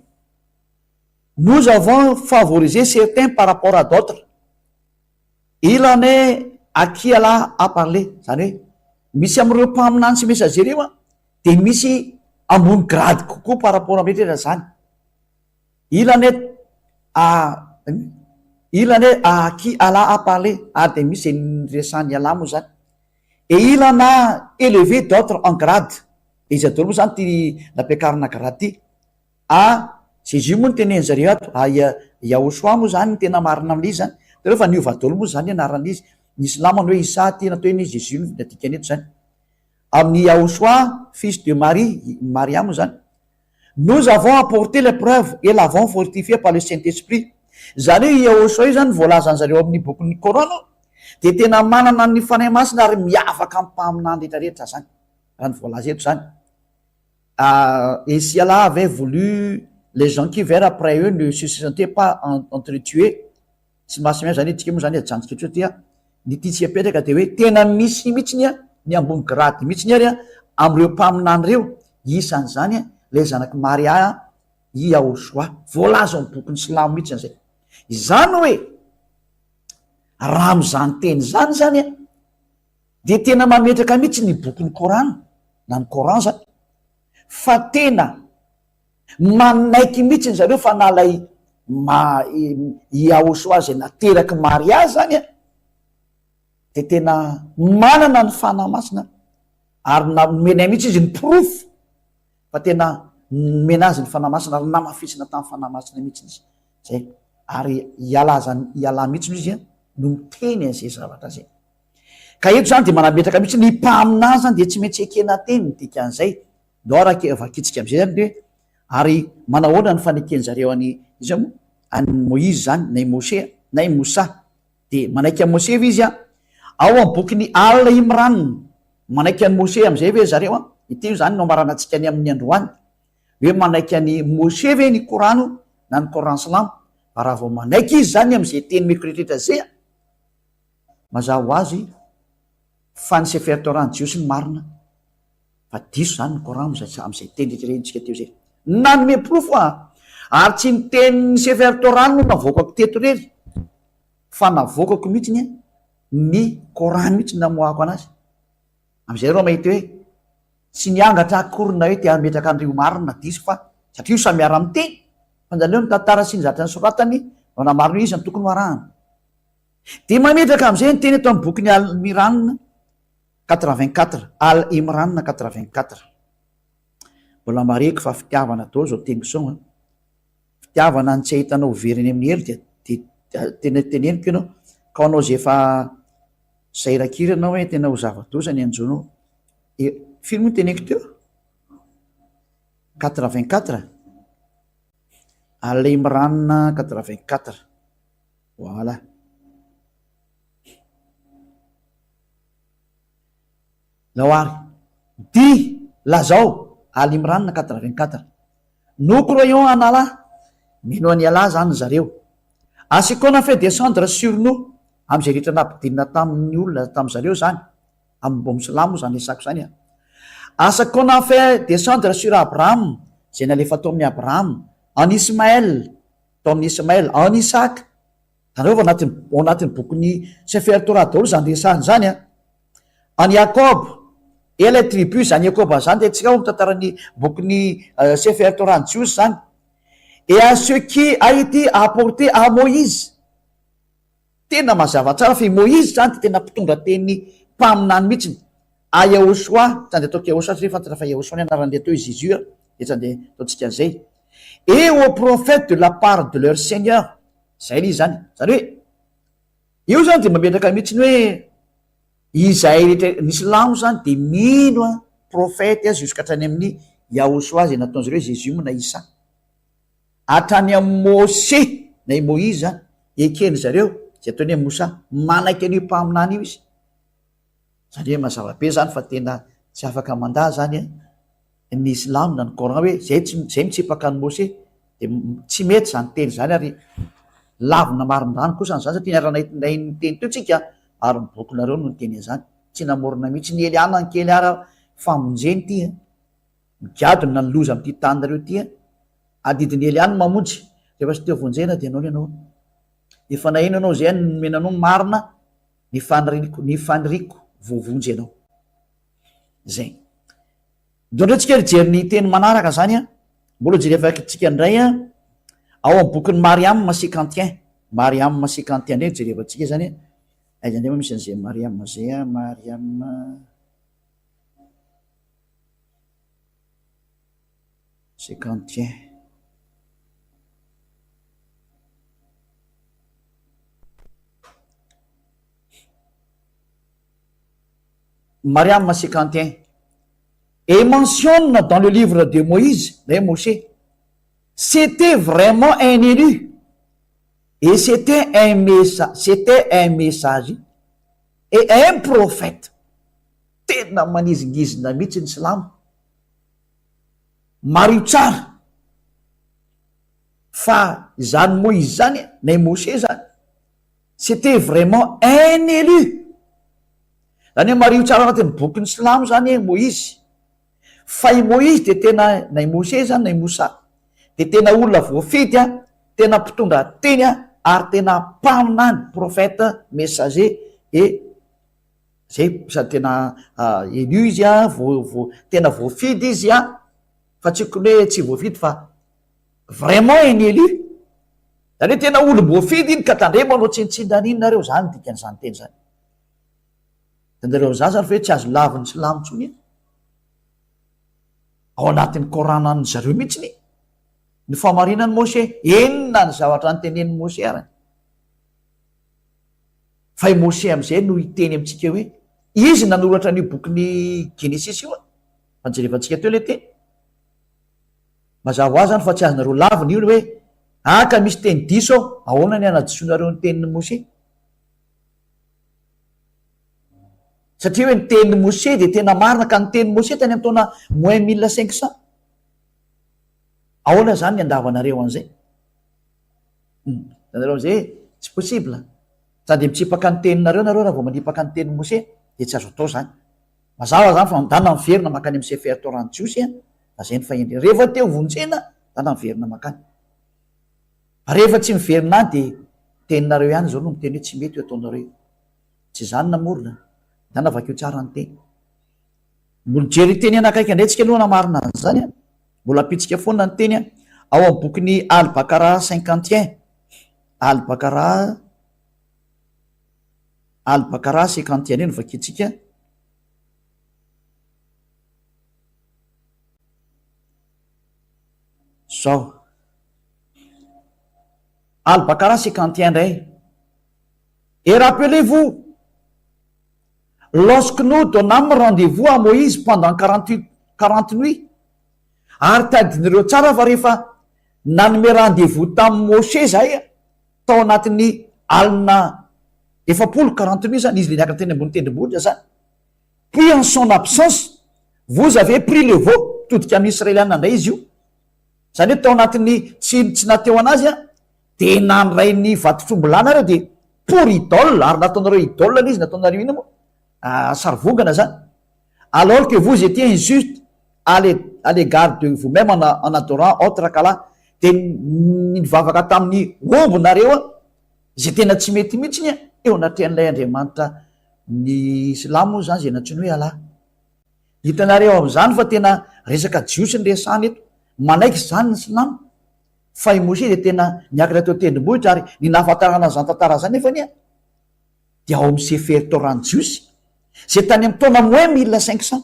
nous avons favorisé certains par rapport à d'autres il en est à qui Allah a parlé zany hoe misy am'ireo mpaminany sy messager reo de misy ambony grady kokoa par rapport amrehetra zany il en est à qui Allah a parlé ary de misy resany Allah moa zany et il en a élevé d'autres en grade izy adolo moa zany ty nampiakarana grade ty Jésus moa ny teneny zareo ato Yahoshua moa zany tena marina amin'izy zany tareo fa niova daholo moa zany anaran'izy ny islamany hoe Isa tena atao eny Jésus no nadikany eto zany amin'ny Yahoshua fils de Marie Maria moa zany nous avons apporté les preuves et l'avons fortifié par le Saint-Esprit zany hoe Yahoshua io zany voalazany zareo amin'ny bokin'ny Coran de tena manana ny fanahy masina ary miavaka amin'ny mpaminany rehetrarehetra zany raha ny voalaza eto zany et si Allah avait voulu les gens qui vinrent après eux ne se sentaient pas entretués sy masimia zany tsika moa zany ajantsika tso dia ny ty tsy apetraka de hoe tena misy mihitsiny a ny ambony grady mihitsiny ary a am'ireo mpaminany reo isany zany a le zanaky Maria i Yahoshua voalaza amin'ny bokin'ny Silamo mihitsy an'izay izany hoe raha am'izany teny zany a de tena mametraka mihitsy ny bokin'ny Korana na ny Koran zany fa tena manaiky mihitsy ny zareo fa nalay Yahoshua zay nateraky Maria zany a de tena manana ny fanahy masina ary menay mihitsy izy ny proof fa tena mena azy ny fanahy masina ary namafisina tamin'ny fanahy masina mihitsy izy zay ary iala mihitsy izy no miteny an'izay zavatra zay ka eto zany de manametraka mihitsy ny mpaminany zany de tsy maintsy ekena teny dika an'izay doaraka vakitsika am'izay zany de ary manahoana ny fanekeny zareo any izy mo any Moïse zany na Moshe na Mosa de manaiky amin'ny Moshe izy a ao amin'ny bokin'ny Al Imran manaiky any Moshe am'izay ve zareo a ity zany no maranantsika any amin'ny androany hoe manaiky any Moshe ve ny Korano na ny Koran Silamo fa raha vao manaiky izy zany am'izay teny mikoritritra zay a mazava ho azy fa ny Sefer Torah ny Jiosy ny marina fa diso zany ny Koran am'izay teny rehetrarehetrika teo zay nanome profo ary tsy ny teny Sefer Torah no navoakako teto rery fa navoakako mihitsy ny Koran mihitsy namoahako anazy am'izay reo mahita hoe tsy niangatra akorina hoe te ametraka an'ireo marina diso fa satria io samiara amin'ny teny fa zany ny tantara sy ny zatra ny soratany no namarina izy ny tokony hoarahana de mametraka am'izay ny teny eto amin'ny bokin'ny Al Imran 84 Al Imran 84 mbola mareko fa fitiavana tao zao teny sona fitiavana ny tsy ahitanao veriny amin'ny helo de tena teneniko ianao ka anao zay efa sairakira anao hoe tena ho zava-dosany anjonao firy moa teneniko teo 84 Al Imran 84 voilà laoary di lazao Al Imran 84 nous croyons en Allah mino any Allah zany zareo à ce qu'on a fait descendre sur nous am'izay rehetra nampidinina tamin'ny olona tamy zareo zany amin'ny Silamo zany esako zany à ce qu'on a fait descendre sur Abraham zay nalefa tao amin'ny Abraham en Ismaël tao amin'ny Ismaël en Isaac tanareo fa ao anatin'ny bokin'ny Sefer Torah daholo zany resahany zany en Jacob et les tribus zany Jacob zany de tsika mitantarany bokin'ny Sefer Torah ny Jiosy zany et à ce qui a été apporté à Moïse tena mazava tsara fa Moïse zany de tena mpitondra teny mpaminany mihitsiny a Yahoshua zany de ataoko Yahoshua satria fantatra fa Yahoshua ny anarany atao izy izy io de zany de ataontsika an'izay et aux prophètes de la part de leur Seigneur zay izy zany hoe io zany de mametraka mihitsiny hoe izay rehetra ny Silamo zany de mino profety azy juskatrany amin'ny Yahoshua zay nataon'zareo Jésus mo na Isa hatrany amin'ny Moshe na Moïse ekeny zareo zay ataony amin'ny Mosa manaiky an'io mpaminany io izy zany hoe mazava be zany fa tena tsy afaka mandà zany ny Silamo na ny Coran hoe zay mitsipaka ny Moshe de tsy mety zany teny zany ary lavina marindrano kosa zany satria niara-nay ny teny teo tsika ary mibokinareo no nyteny zany tsy namorona mihitsy ny Eliana ny kely ara famonjeny ty migadony na nyloza am'ty tanynareo ty adidiny Eliana mamonjy rehefa sy teo vonjena de anao anao efa nahino anao zay nomenanao marina ny faniriko voavonjy anao zay ndreo tsika rijery ny teny manaraka zany mbola jerevakitsika indray ao amin'ny bokin'ny Mariam 51 Mariam 51 ndray jerevatsika zany aiza ndray misy an'izay Mariam zay Mariam 51 Mariam 51 et mentionne dans le livre de Moïse, de Moshe, c'était vraiment un élu et c'était un message et un prophète. Tena manizingizina mihitsy ny Silamo mario tsara fa zany Moïse zany na Moshe zany c'était vraiment un élu. Zany hoe mario tsara anatin'ny bokyny Silamo zany Moïse. Fa i Moïse de tena na i Mose zany na i Mosa de tena olona voafidy tena mpitondra teny ary tena mpaminany prophète messager et zay sady tena élu izy tena voafidy izy fa tsy hoe tsy voafidy fa vraiment un élu. Zany hoe tena olo voafidy iny ka tandremanao tsinitsindrany iny nareo, zany dikan'izany teny zany. Tanjareo zany zany fa hoe tsy azo laviny Silamo ntsony iny. Ao anatin'ny Koranany zareo mihitsy ny famarinany Mose, enina ny zavatra nytenen'ny Mose arany. Fa i Mose am'izay no hiteny amintsika hoe izy nanoratra ny bokyny Genesis io fa jerevantsika teo le teny. Mazava ho azy zany fa tsy azonareo laviny io hoe ka misy teny diso ahoana ny anadisonareo ny tenin'ny Mose. Satria hoe ny tenin'ny Mose de tena marina ka ny tenin'ny Mose tany amin'ny taona moins 1500. Ahoana zany ny andavanareo an'izay? Nareo am'izay tsy possible. Sady mitsipaka ny teninareo nareo raha vao manipaka ny tenin'ny Mose de tsy azo atao zany. Mazava zany fa dana miverina makany amin'ny Sefer Torah ny Jiosy fa zay ny fahendrena. Rehefa teo vonjena dana miverina makany. Rehefa tsy miverina de teninareo ihany zao no miteny hoe tsy mety ho ataonareo. Tsy zany namorona. Dana vakeo tsara ny teny. Mbola jery teny anakaiky andraitsika aloha namarina zany mbola apitsika foana ny teny ao amin'ny bokyny Al-Baqara 51. Al-Baqara 51 iny vakitsika. Zao Al-Baqara 51 ndray. Et rappelez-vous, lorsque nous donnâmes rendez-vous à Moïse pendant 40 nuits, ary tadin'ireo tsara fa rehefa nanome rendez-vous tamin'ny Mose zahay tao anatin'ny alina 40 nuits zany izy le niakatra teny ambony tendrombohitra zany. Puis en son absence, vous avez pris le veau, todika amin'ny Israeliana ndray izy io. Zany hoe tao anatin'ny tsy nateo anazy de nandray ny vatotrombolana reo de pour idole, ary nataonareo idole izy nataonareo ina moa sarivongana zany. Alors que vous étiez injuste à l'égard de vous-même en adorant autre qu'Allah, de nivavaka tamin'ny ombonareo zay tena tsy mety mihitsy eo anatrehan'ilay Andriamanitra ny Silamo zany zay natsiny hoe Allah. Hitanareo am'zany fa tena resaka jiosy ny resany eto, manaiky zany ny Silamo. Fa i Mose de tena niakatra teo tendrombohitra ary ny nahafantarana zany tantara zany nefa de ao amin'ny Sefer Torah ny jiosy zay tany amin'ny taona moins 1500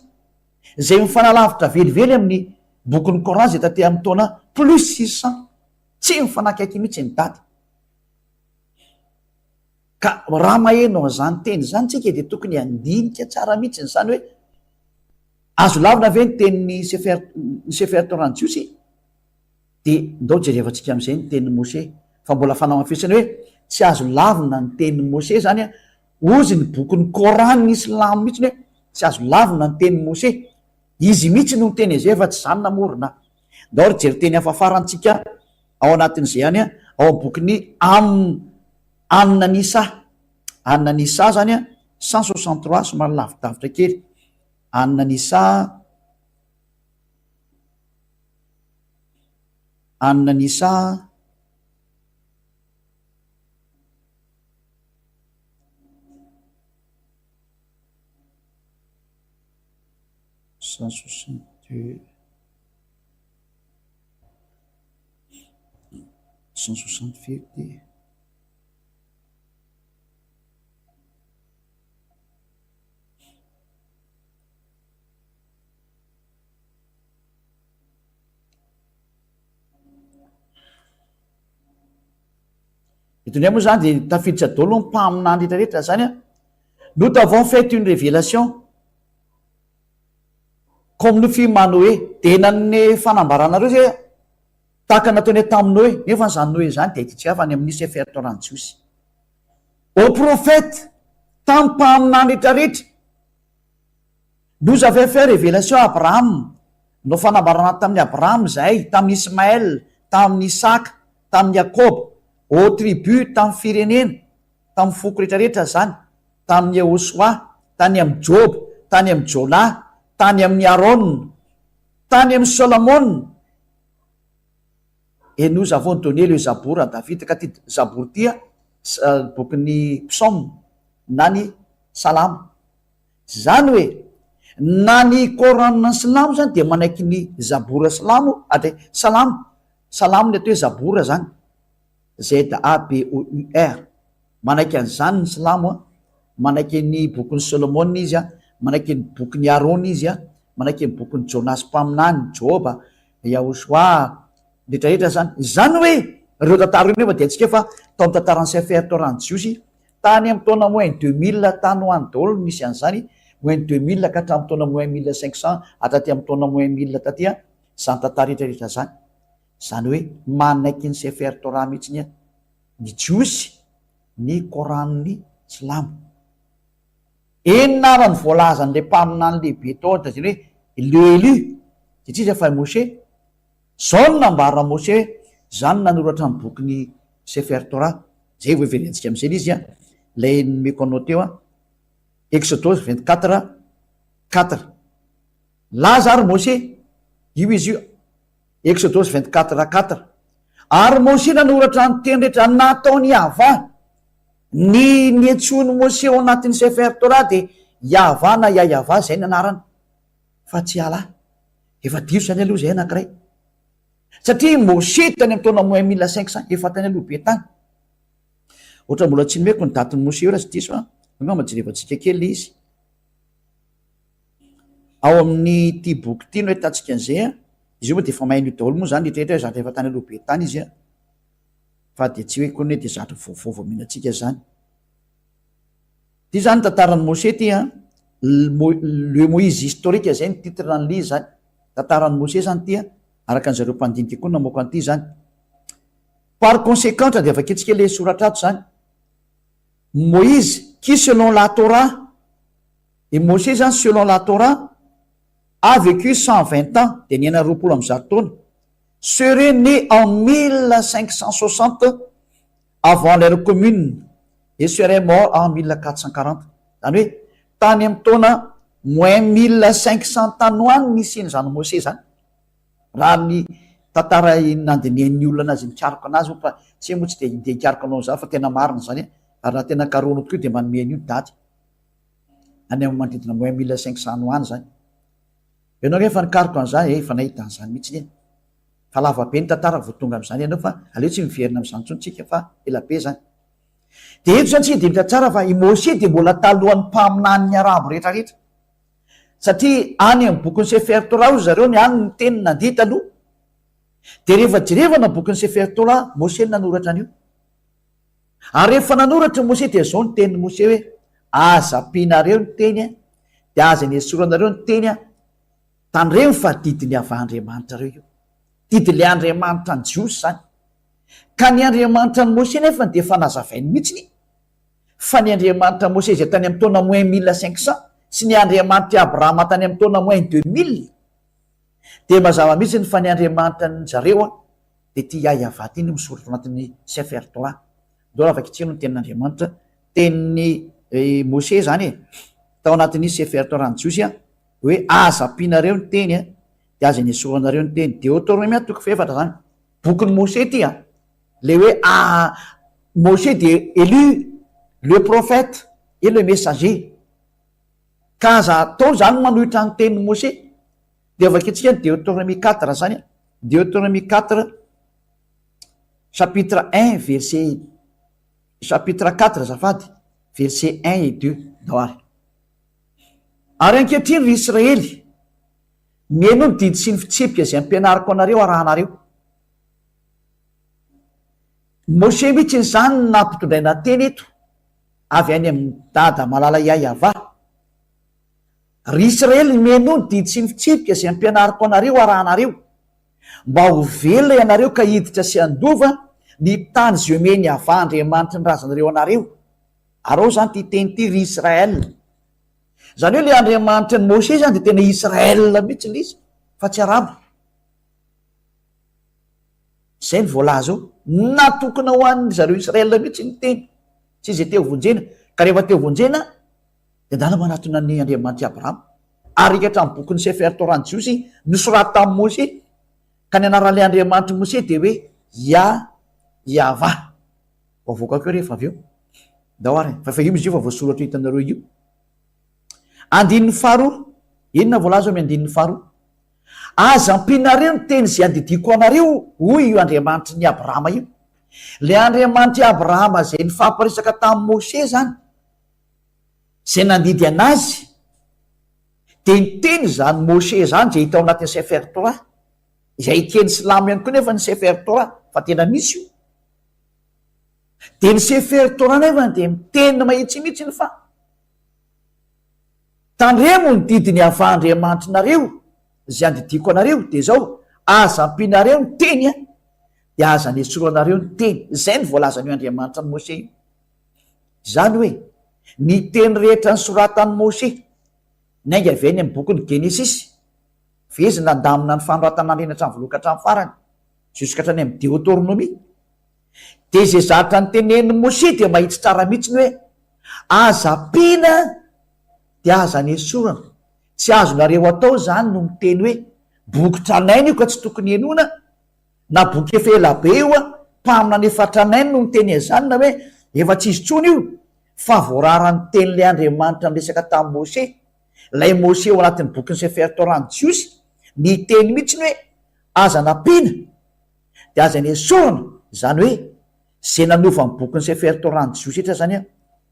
zay mifanalavitra velively amin'ny bokyny Coran zay taty amin'ny taona plus 600. Tsy mifanakaiky mihitsy ny daty. Ka raha mahenao zany teny zany tsika de tokony andinika tsara mihitsy zany hoe azo lavina ve ny tenin'ny Sefer Torah ny jiosy de ndao jerevantsika am'izay ny tenin'ny Mose. Fa mbola fanamafisany hoe tsy azo lavina ny tenin'ny Mose zany ozy ny bokyny Coran ny Silamo mihitsy hoe tsy azo lavina ny tenin'ny Mose. Izy mihitsy no teny zay fa tsy zany namorona. Ndao ry jery teny hafa farantsika ao anatin'izay ihany ao amin'ny bokyny Anna Nisa zany 163 somary lavidavitra kely. Anna Nisa 162 160. Itony moa zany de tafiditra daholo ny mpaminany rehetrarehetra zany nous t'avons fait une révélation comme nous fîmes à Noé. De nan'ny fanambaranareo zay tahaka nataony tamin'ny Noé, nefa zany Noé zany de hititsika fa any amin'ny Sefer Torah ny jiosy. Au prophète tamin'ny mpaminany rehetrarehetra nous avait fait révélation à Abraham, no fanambarana tamin'ny Abraham zahay, tamin'ny Ismaël, tamin'ny Isaka, tamin'ny Jacob, au tribu tamin'ny firenena. tamin'ny foko rehetrarehetra zany, tamin'ny Yehosoa, tany amin'ny Job, tany amin'ny Jona, tany amin'ny Aron, tany amin'ny Solomon. Et nous avons donné le Zabour à David. Ka ty Zabour ty bokin'ny psaume na ny salamo. Zany hoe na ny Coran salamo zany dia manaiky ny Zabour salamo salamo. Salamo ny atao hoe Zabour zany. Zabour. Manaiky an'izany ny salamo, manaiky ny bokin'ny Solomon izy, manaiky ny bokin'ny Aron izy, manaiky ny bokin'ny Jonas mpaminany, Joba, Yahosoa, rehetrarehetra zany. Zany hoe ireo tantara io nefa dia antsika fa tao amin'ny tantaran'ny Sefer Torah-ny Jiosy tany amin'ny taona moins 2000 tany ho any daholo misy an'izany, moins 2000 ka hatramin'ny taona moins 1500 hatraty amin'ny taona moins 1000 tatya, zany tantara rehetrarehetra zany. Zany hoe manaiky ny Sefer Torah mihitsy ny Jiosy, ny Koran'ny Silamo. Enina ary ny voalazan'ilay mpaminany lehibe tao da zany hoe le élu satria fa Moshe. Zao no nambarina Moshe hoe zany nanoratra ny bokin'ny Sefer Torah. Zay voaverentsika amin'izay izy lay nomeko anao teo Exodose 24:4. Laza ary Moshe io izy io, Exodose 24:4. Ary Moshe nanoratra ny teny rehetra nataony Yahva. Ny antsony Moshe ao anatin'ny Sefer Torah dia Yahva na Yahva zay ny anarany, fa tsy Allah. Efa diso zany aloha zay anankiray. Satria Moshe tany amin'ny taona moins 1500 efa tany aloha be tany. Ohatra mbola tsy nomeko ny datin'ny Moshe io raha tsy diso angamba jerevantsika kely izy. Ao amin'ny ty boky ty no hitantsika an'izay izy io moa dia efa mahay an'io daholo moa zany rehetrarehetra zatra efa tany aloha be tany izy fa dia tsy hoe koa hoe dia zatra vaovao mihinantsika zany. Ty zany tantaran'ny Moshe ty le Moïse historique zay ny titre ny livre zany. Tantaran'ny Moshe zany ty araka an'zareo mpandinika koa namoaka an'ity zany. Par conséquent dia vaketsika le soratra ato zany. Moïse qui selon la Torah, et Moshe zany selon la Torah a vécu 120 ans, dia niaina 20 taona, serait né en 1560 avant l'ère commune et serait mort en 1440. Zany hoe tany amin'ny taona moins 1500 tany ho any misy zany Moshe zany. Raha ny tantara nandinihan'ny olona anazy mikaroko anazy fa tsy moa tsy dia hikaroko anao zany fa tena marina zany ary raha tena karoana tokoa dia manome an'io daty any amin'ny manodidina moins 1500 ho any zany. Ianao rehefa nikaroko an'izany efa nahita an'izany mihitsy fa lava be ny tantara vao tonga amin'izany ianao fa aleo tsy miverina amin'izany intsony tsika fa ela be zany. Dia eto zany tsy dia mita tsara fa i Moshe dia mbola talohan'ny mpaminany arabo rehetrarehetra satria any amin'ny bokin'ny Sefer Torah io zareo ny any ny teny nandihy taloha. Dia rehefa jerevana bokin'ny Sefer Torah Moshe nanoratra an'io. Ary rehefa nanoratra Moshe dia zao ny tenin'ny Moshe hoe aza ampianareo ny teny dia aza ny esoranareo ny teny tany reny fa didiny avy Andriamanitra reo io. Didin'le Andriamanitra ny Jiosy zany. Ka ny Andriamanitra ny Moshe nefa dia efa nazavainy mihitsiny fa ny Andriamanitra Moshe izay tany amin'ny taona moins 1500 sy ny Andriamanitra Abrahama tany amin'ny taona moins 2000 dia mazava mihitsy fa ny Andriamanitra ny zareo dia ty Yahva ty no misoratra anatin'ny Sefer Torah. Dao afaka itsino ny tenin'Andriamanitra tenin'ny Moshe zany tao anatin'ny Sefer Torah ny Jiosy hoe aza ampianareo ny teny dia aza ny esoranareo ny teny. Deutéronome 4 zany bokin'ny Moshe ty le hoe Moshe dia élu le prophète et le messager. Ka aza atao zany manohitra ny tenin'ny Moshe dia vaketsika ny Deutéronome 4 zany. Deutéronome 4 chapitre 1 verset chapitre 4 zafady verset 1 et 2 dao ary ankehitriny ry Israely mihaino ny didy sy ny fitsipika izay ampianariko anareo arahanareo. Moshe mihitsy zany nampitondraina teny eto avy any amin'ny dada malala Yahva. Ry Israely mihaino ny didy sy ny fitsipika izay ampianariko anareo arahanareo mba ho velona ianareo ka hiditra sy andova ny tany zay omeny Yahva Andriamanitra ny razanareo anareo. Arao zany ty teny ty ry Israely. Zany hoe le Andriamanitra ny Moshe zany dia tena Israel mihitsy izy fa tsy arabo. Zay ny voalaza ao natokana ho an'ny zareo Israel mihitsy ny teny tsy zay teo vonjena ka rehefa teo vonjena de dala manatona ny Andriamanitra Abrahama ary ikatra amin'ny bokin'ny Sefer Torah Jiosy nosorata tamin'ny Mose ka ny anaran'ilay Andriamanitra Mose de hoe Yahva voavoaka keo rehefa avy eo daoary fa io izy io fa voasoratra hitanareo io. Andininy faharoa inona voalaza amy andininy faharoa aza ampinareo ny teny zay andidiko anareo hoy io Andriamanitra ny Abrahama io. Le Andriamanitra Abrahama zay nifampiresaka tamin'ny Mose zany zay nandidy anazy de ny teny zany Mose zany zay hita ao anatin'ny Sefer Torah izay ikeny silamo ihany koa nefa ny Sefer Torah fa tena misy io de ny Sefer Torah nefa de miteny mahitsy mihitsy fa tandremo ny didiny avahandriamanitrinareo zay andidiko anareo de zao aza ampinareo ny teny de aza ny esoroanareo ny teny zay ny voalazan'io Andriamanitra ny Mose io. Zany hoe ny teny rehetra ny soratany Mose nainga avy any amin'ny bokin'ny Genesisy vezy nandamina ny fanoratan'andreny hatramin'ny volokatra amin'ny farany jusk'hatrany amin'ny Deutéronomie de zay zatra ny tenenin'ny Mose de mahitsy tsara mihitsy ny hoe aza ampina de aza ny esorana tsy azonareo atao zany no miteny hoe boky tranainy io ka tsy tokony enona na boky efa elabe io mpamina ny efa tranainy no miteny zany na hoe efa tsy izy tsony io fa voararany teny'le Andriamanitra miresaka tamin'ny Mose lay Mose ao anatin'ny bokin'ny Sefer Torah Jiosy ny teny mihitsy ny hoe aza nampina de aza ny esorana zany hoe zay nanova ny bokin'ny Sefer Torah Jiosy etra zany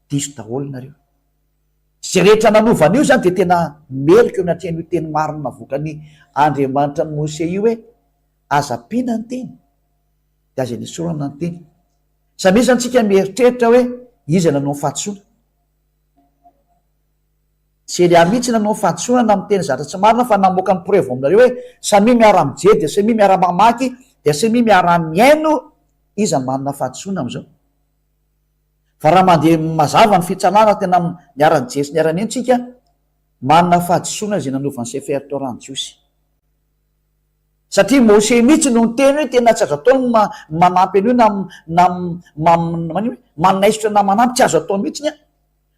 diso daholo nareo zay rehetra nanovan'io zany de tena melika eo natrehan'io teny mariny navokany Andriamanitra ny Mose io hoe aza ampina ny teny de aza ny esorana ny teny. Samy izy antsika mieritreritra hoe izy nanao fahatsoana Seria mihitsy nanao fahatsoana amin'ny teny zatra tsy marina fa namoaka ny preuve aminareo hoe samy miara-mijery de samy miara-mamaky de samy miara-miaino izy manana fahatsoana am'izao. Fa raha mandeha mazava ny fitsanana tena miara-mijery sy miara-miaino tsika manana fahatsoana zay nanovan'ny Sefer Torah Jiosy. Satria Mose mihitsy no ny teny hoe tena tsy azo atao manampy an'io manaisitra na manampy tsy azo atao mihitsy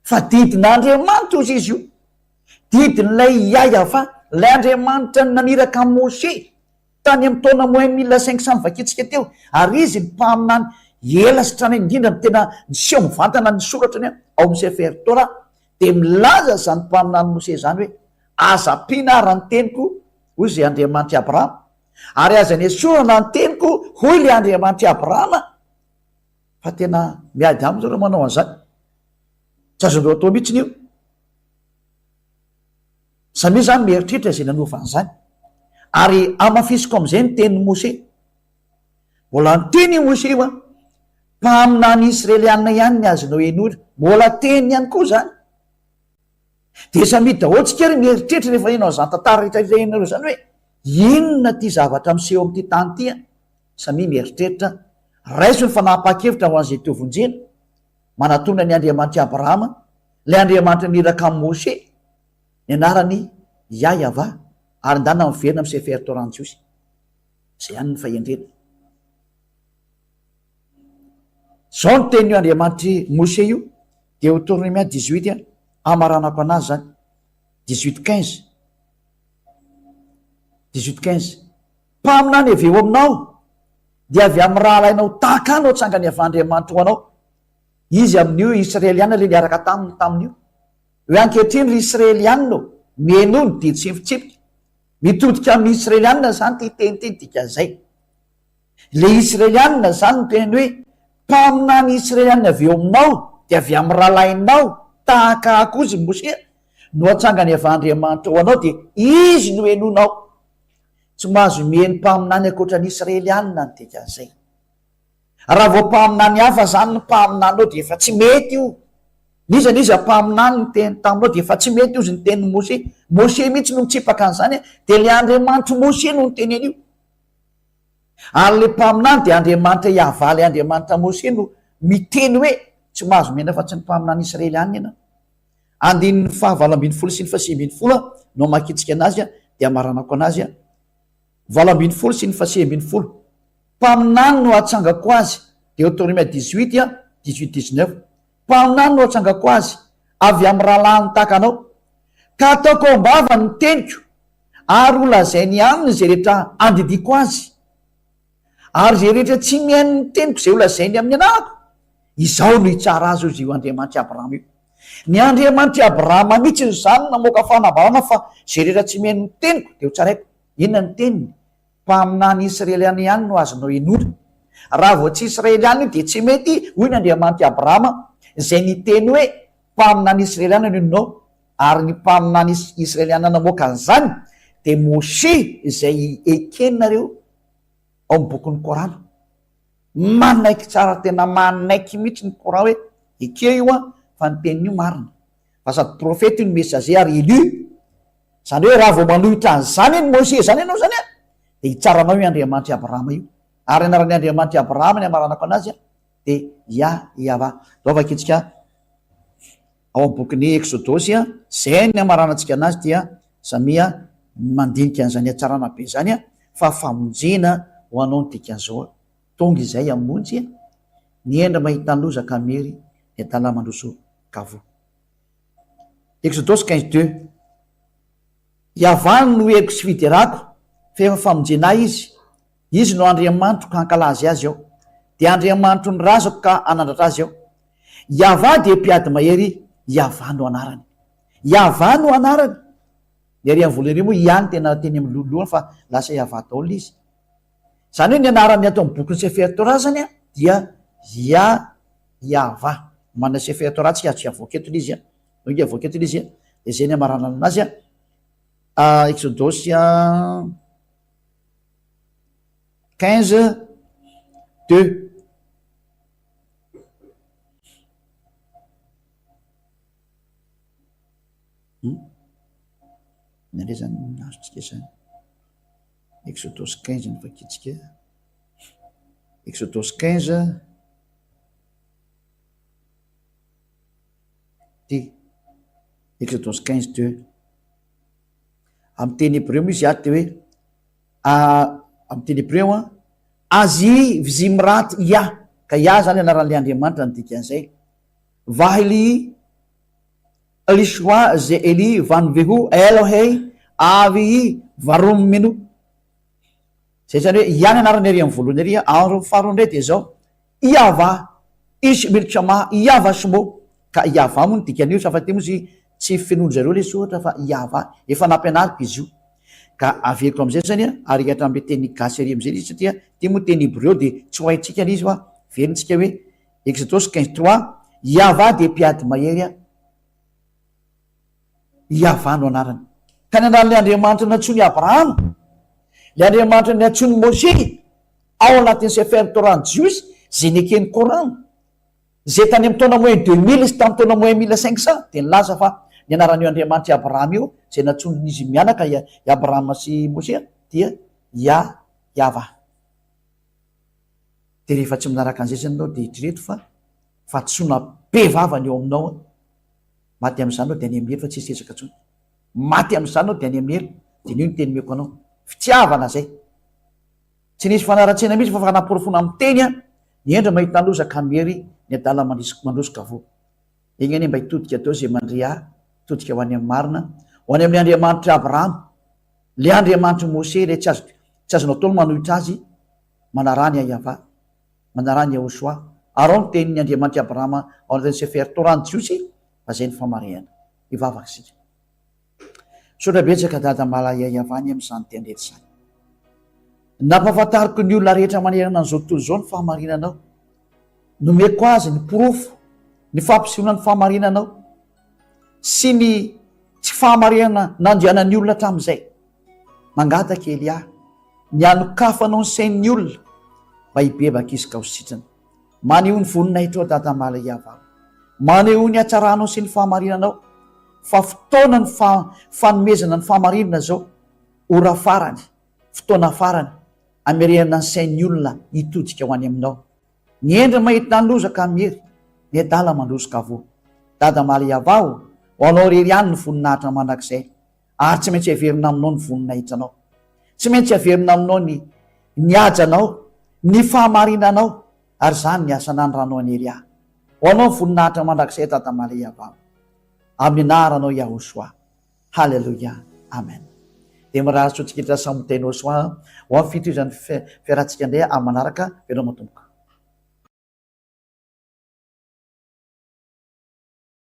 fa didin'Andriamanitra ozy izy io didin'ilay Yahva lay Andriamanitra naniraka Mose tany amin'ny taona moins 1500 vakitsika teo ary izy ny mpaminany ela sy tranainy indrindra ny tena niseho mivantana ny soratra ny ao amin'ny Sefer Torah de milaza zany mpaminany Mose zany hoe aza ampina ary ny teniko hoy zay Andriamanitra Abrahama ary aza ny esorana ny teniko hoy le Andriamanitra Abrahama fa tena miady aminy zao raha manao an'izany tsy azondreo atao mihitsy io samy zany mieritreritra zay nanovan'izany ary amafisiko am'izay ny tenin'ny Mose mbola nyteny io Mose io mpamina ny Israelianina ihany ny azonao enora mbola teny ihany koa zany de samy daholo tsika ry mieritreritra rehefa enao zany tantara rehetra enareo zany hoe inona ty zavatra miseho amin'ity tany ty samy mieritreritra raiso ny fanapaha-kevitra ho an'izay tovonjena manatona ny Andriamanitra Abrahama le Andriamanitra niraka amin'ny Mose ny anarany Yahva ary ndana miverina amin'ny Sefer Torah Jiosy zay ihany ny fahendrena. Zao ny tenin'io Andriamanitra Mose io Deutéronomie 18 amaranako anazy zany 18:15 mpaminany avy eo aminao dia avy amin'ny raha alainao tahaka anao tsangany avandriamanitra ho anao izy amin'io Israeliana le niaraka tamin'io hoe ankehitriny ry Israeliana mieno ny didy sy fitsipika mitodika amin'ny Israeliana zany ty teniteny dika zay le Israeliana zany no teny hoe mpaminany Israeliana avy eo aminao dia avy amin'ny raha alainao tahaka akozy Mose no atsangany avandriamanitra ho anao de izy no enonao tsy mahazo mieny mpaminany akoatra ny Israeliana ny dika zay. Raha vao mpaminany hafa zany ny mpaminanao de efa tsy mety io nizanizy mpaminany ny teny taminao de efa tsy mety io zy ny tenin'ny Mose mihitsy no mitsipaka an'izany de le Andriamanitra Mose no ny teny an'io ary le mpaminany de Andriamanitra Yahva le Andriamanitra Mose no miteny hoe tsy mahazo mena fa tsy ny mpaminany Israeliana ianao. Andininy 7 sy ny 8 no makitsika anazy de amaranako anazy 7 sy ny 8 mpaminany no atsangako azy Deutéronomie 18:19 mpaminany no atsangako azy avy amin'ny rahalahny takanao ka ataoko ambava ny teniko ary olazainy aminy zay rehetra andidiko azy ary zay rehetra tsy mihainy ny teniko zay olazainy amin'ny anahako izao no hitsara azy izy io Andriamanitra Abrahama io. Ny Andriamanitra Abrahama mihitsy izany namoaka fanambarana fa zay rehetra tsy mihainy ny teniko de ho tsaraiko. Inona ny teniny? Mpaminany Israeliana ihany no azonao enora. Raha vao tsy Israeliana io de tsy mety hoy ny Andriamanitra Abrahama zay niteny hoe mpaminany Israeliana no inonao, ary ny mpaminany Israeliana namoaka an'izany de Moshe izay ekeninareo ao amin'ny bokin'ny Korana. Manaiky tsara, tena manaiky mihitsy ny Koran hoe eke io fa ny teniny io marina fa sady profeta io ny messager ary élu, zany hoe raha vao manohitra an'izany ny Moshe zany ianao zany de hitsaranao io Andriamanitra Abrahama io. Ary anaran'ny Andriamanitra Abrahama ny amaranako anazy de Yahva. Zao vakitsika ao amin'ny bokin'ny Exodosy zay ny amaranantsika anazy dia samia mandinika an'izany hatsarana be zany fa famonjena ho anao ny dikan'izao. Tonga izay amonjy ny endra mahita ny lozaka mery ny adala mandroso kavo. Exodosy 15:2 Yahva no eko sy fiderako fa efa famonjena izy no Andriamanitro ka hankalazy azy ao, de Andriamanitro ny razako ka anandratra azy ao. Yahva de mpiady mahery, Yahva no anarany. Yahva no anarany. Ery amin'ny voalohany moa ihany tena teny amin'ny lolohany fa lasa Yahva daholo izy. Zany hoe ny anarany ato amin'ny bokin'ny Sefer Torah zany dia Yahva. Manana Sefer Torah tsy avoaketo izy no avoaketo izy de zay ny amarana anazy Exodosy 15:2 nare zany nazotsika zany Exodosy 15 ny vakitsika Exodosy 15 ty Exodosy 15:2 amin'ny teny hébreu moa izy aty hoe amin'ny teny hébreu azy vizimrat ya ka ya zany anaran'le Andriamanitra ny dikan'izay vahili Elishua ze Eli vanvehu Elohei avi varum menu. Zay zany hoe ihany anarany ary amin'ny voalohany ary ary faharoa indray de zao Yahva ish milchama Yahva shmo ka Yahva moa ny dikan'io safa ty moa izy tsy finono zareo le sohatra fa Yahva efa nampianariko izy io ka averiko am'izay zany ary hatramin'le teny gasy ary am'izay izy satria ty moa teny hébreu de tsy ho haitsika izy verintsika hoe Exodosy 15:3 Yahva de mpiady mahery Yahva no anarany. Ka ny anaran'le Andriamanitra natsony Abrahama, le Andriamanitra ny atsony Moshe ao anatin'ny Sefer Torah jiosy zay nekeny Koran zay tany amin'ny taona moins 2000 sy tamin'ny taona moins 1500 de nilaza fa ny anaran'io Andriamanitra Abrahama io zay natson'izy mianaka Abrahama sy Moshe dia Yahva. De rehefa tsy minaraka an'izay zany anao de hitreto fa tsona be vavany eo aminao maty amin'izany anao de any amin'ny hery fa tsy hisesaka tsony. Maty amin'izany anao de any amin'ny hery de nio ny teny meko anao fitiavana zay. Tsy nisy fanaratsena mihitsy fa fanamporofona amin'ny teny ny endra mahita lozaka mery ny adala mandrosoka vo. Igny anie mba hitodika atao zay mandrea todika ho any amin'ny marina ho any amin'ny Andriamanitra Abrahama, le Andriamanitra Moshe le tsy azonao tolo manohitra azy manarany Yahva, manarany Yahoshua ary ao ny tenin'ny Andriamanitra Abrahama ao anatin'ny Sefer Torah jiosy fa zay ny famarihana ivavaka sika. Sotra betsaka dada malaya Yahvany amin'izany tendretra izany. Nampahafantariko ny olona rehetra manerana an'izao tontolo izao ny fahamarinanao, nomeko azy ny porofo ny fampisehoana ny fahamarinanao sy ny tsy fahamarinana nandrianan'ny olona hatramin'izay. Mangataka Elia ny anokafanao ny sain'ny olona mba hibebaka izy ka ho sitrana. Maneho ny voninahitra ao dada malaya Yahva, maneho ny hatsaranao sy ny fahamarinanao fa fotoana ny fanomezana ny fahamarinana zao ora farany, fotoana farany amerehana ny sain'ny olona hitodika ho any aminao. Ny endra mahita ny lozaka mery ny adala mandrosoka vo. Dada malaya Yahva ho anao rery ihany ny voninahitra mandrakizay ary tsy maintsy averina aminao ny voninahitranao, tsy maintsy averina aminao ny ajanao, ny fahamarinanao ary zany ny asanany ranao anery ahy. ho anao voninahitra mandrakizay tata Maria va amin'ny anaranao Yahosoa. Halleloia, amen. Dia mirahatra tsika lasa miteny Yahosoa ho amin'ny fito izany fiarahantsika indray amin'ny manaraka, ianao matomboka.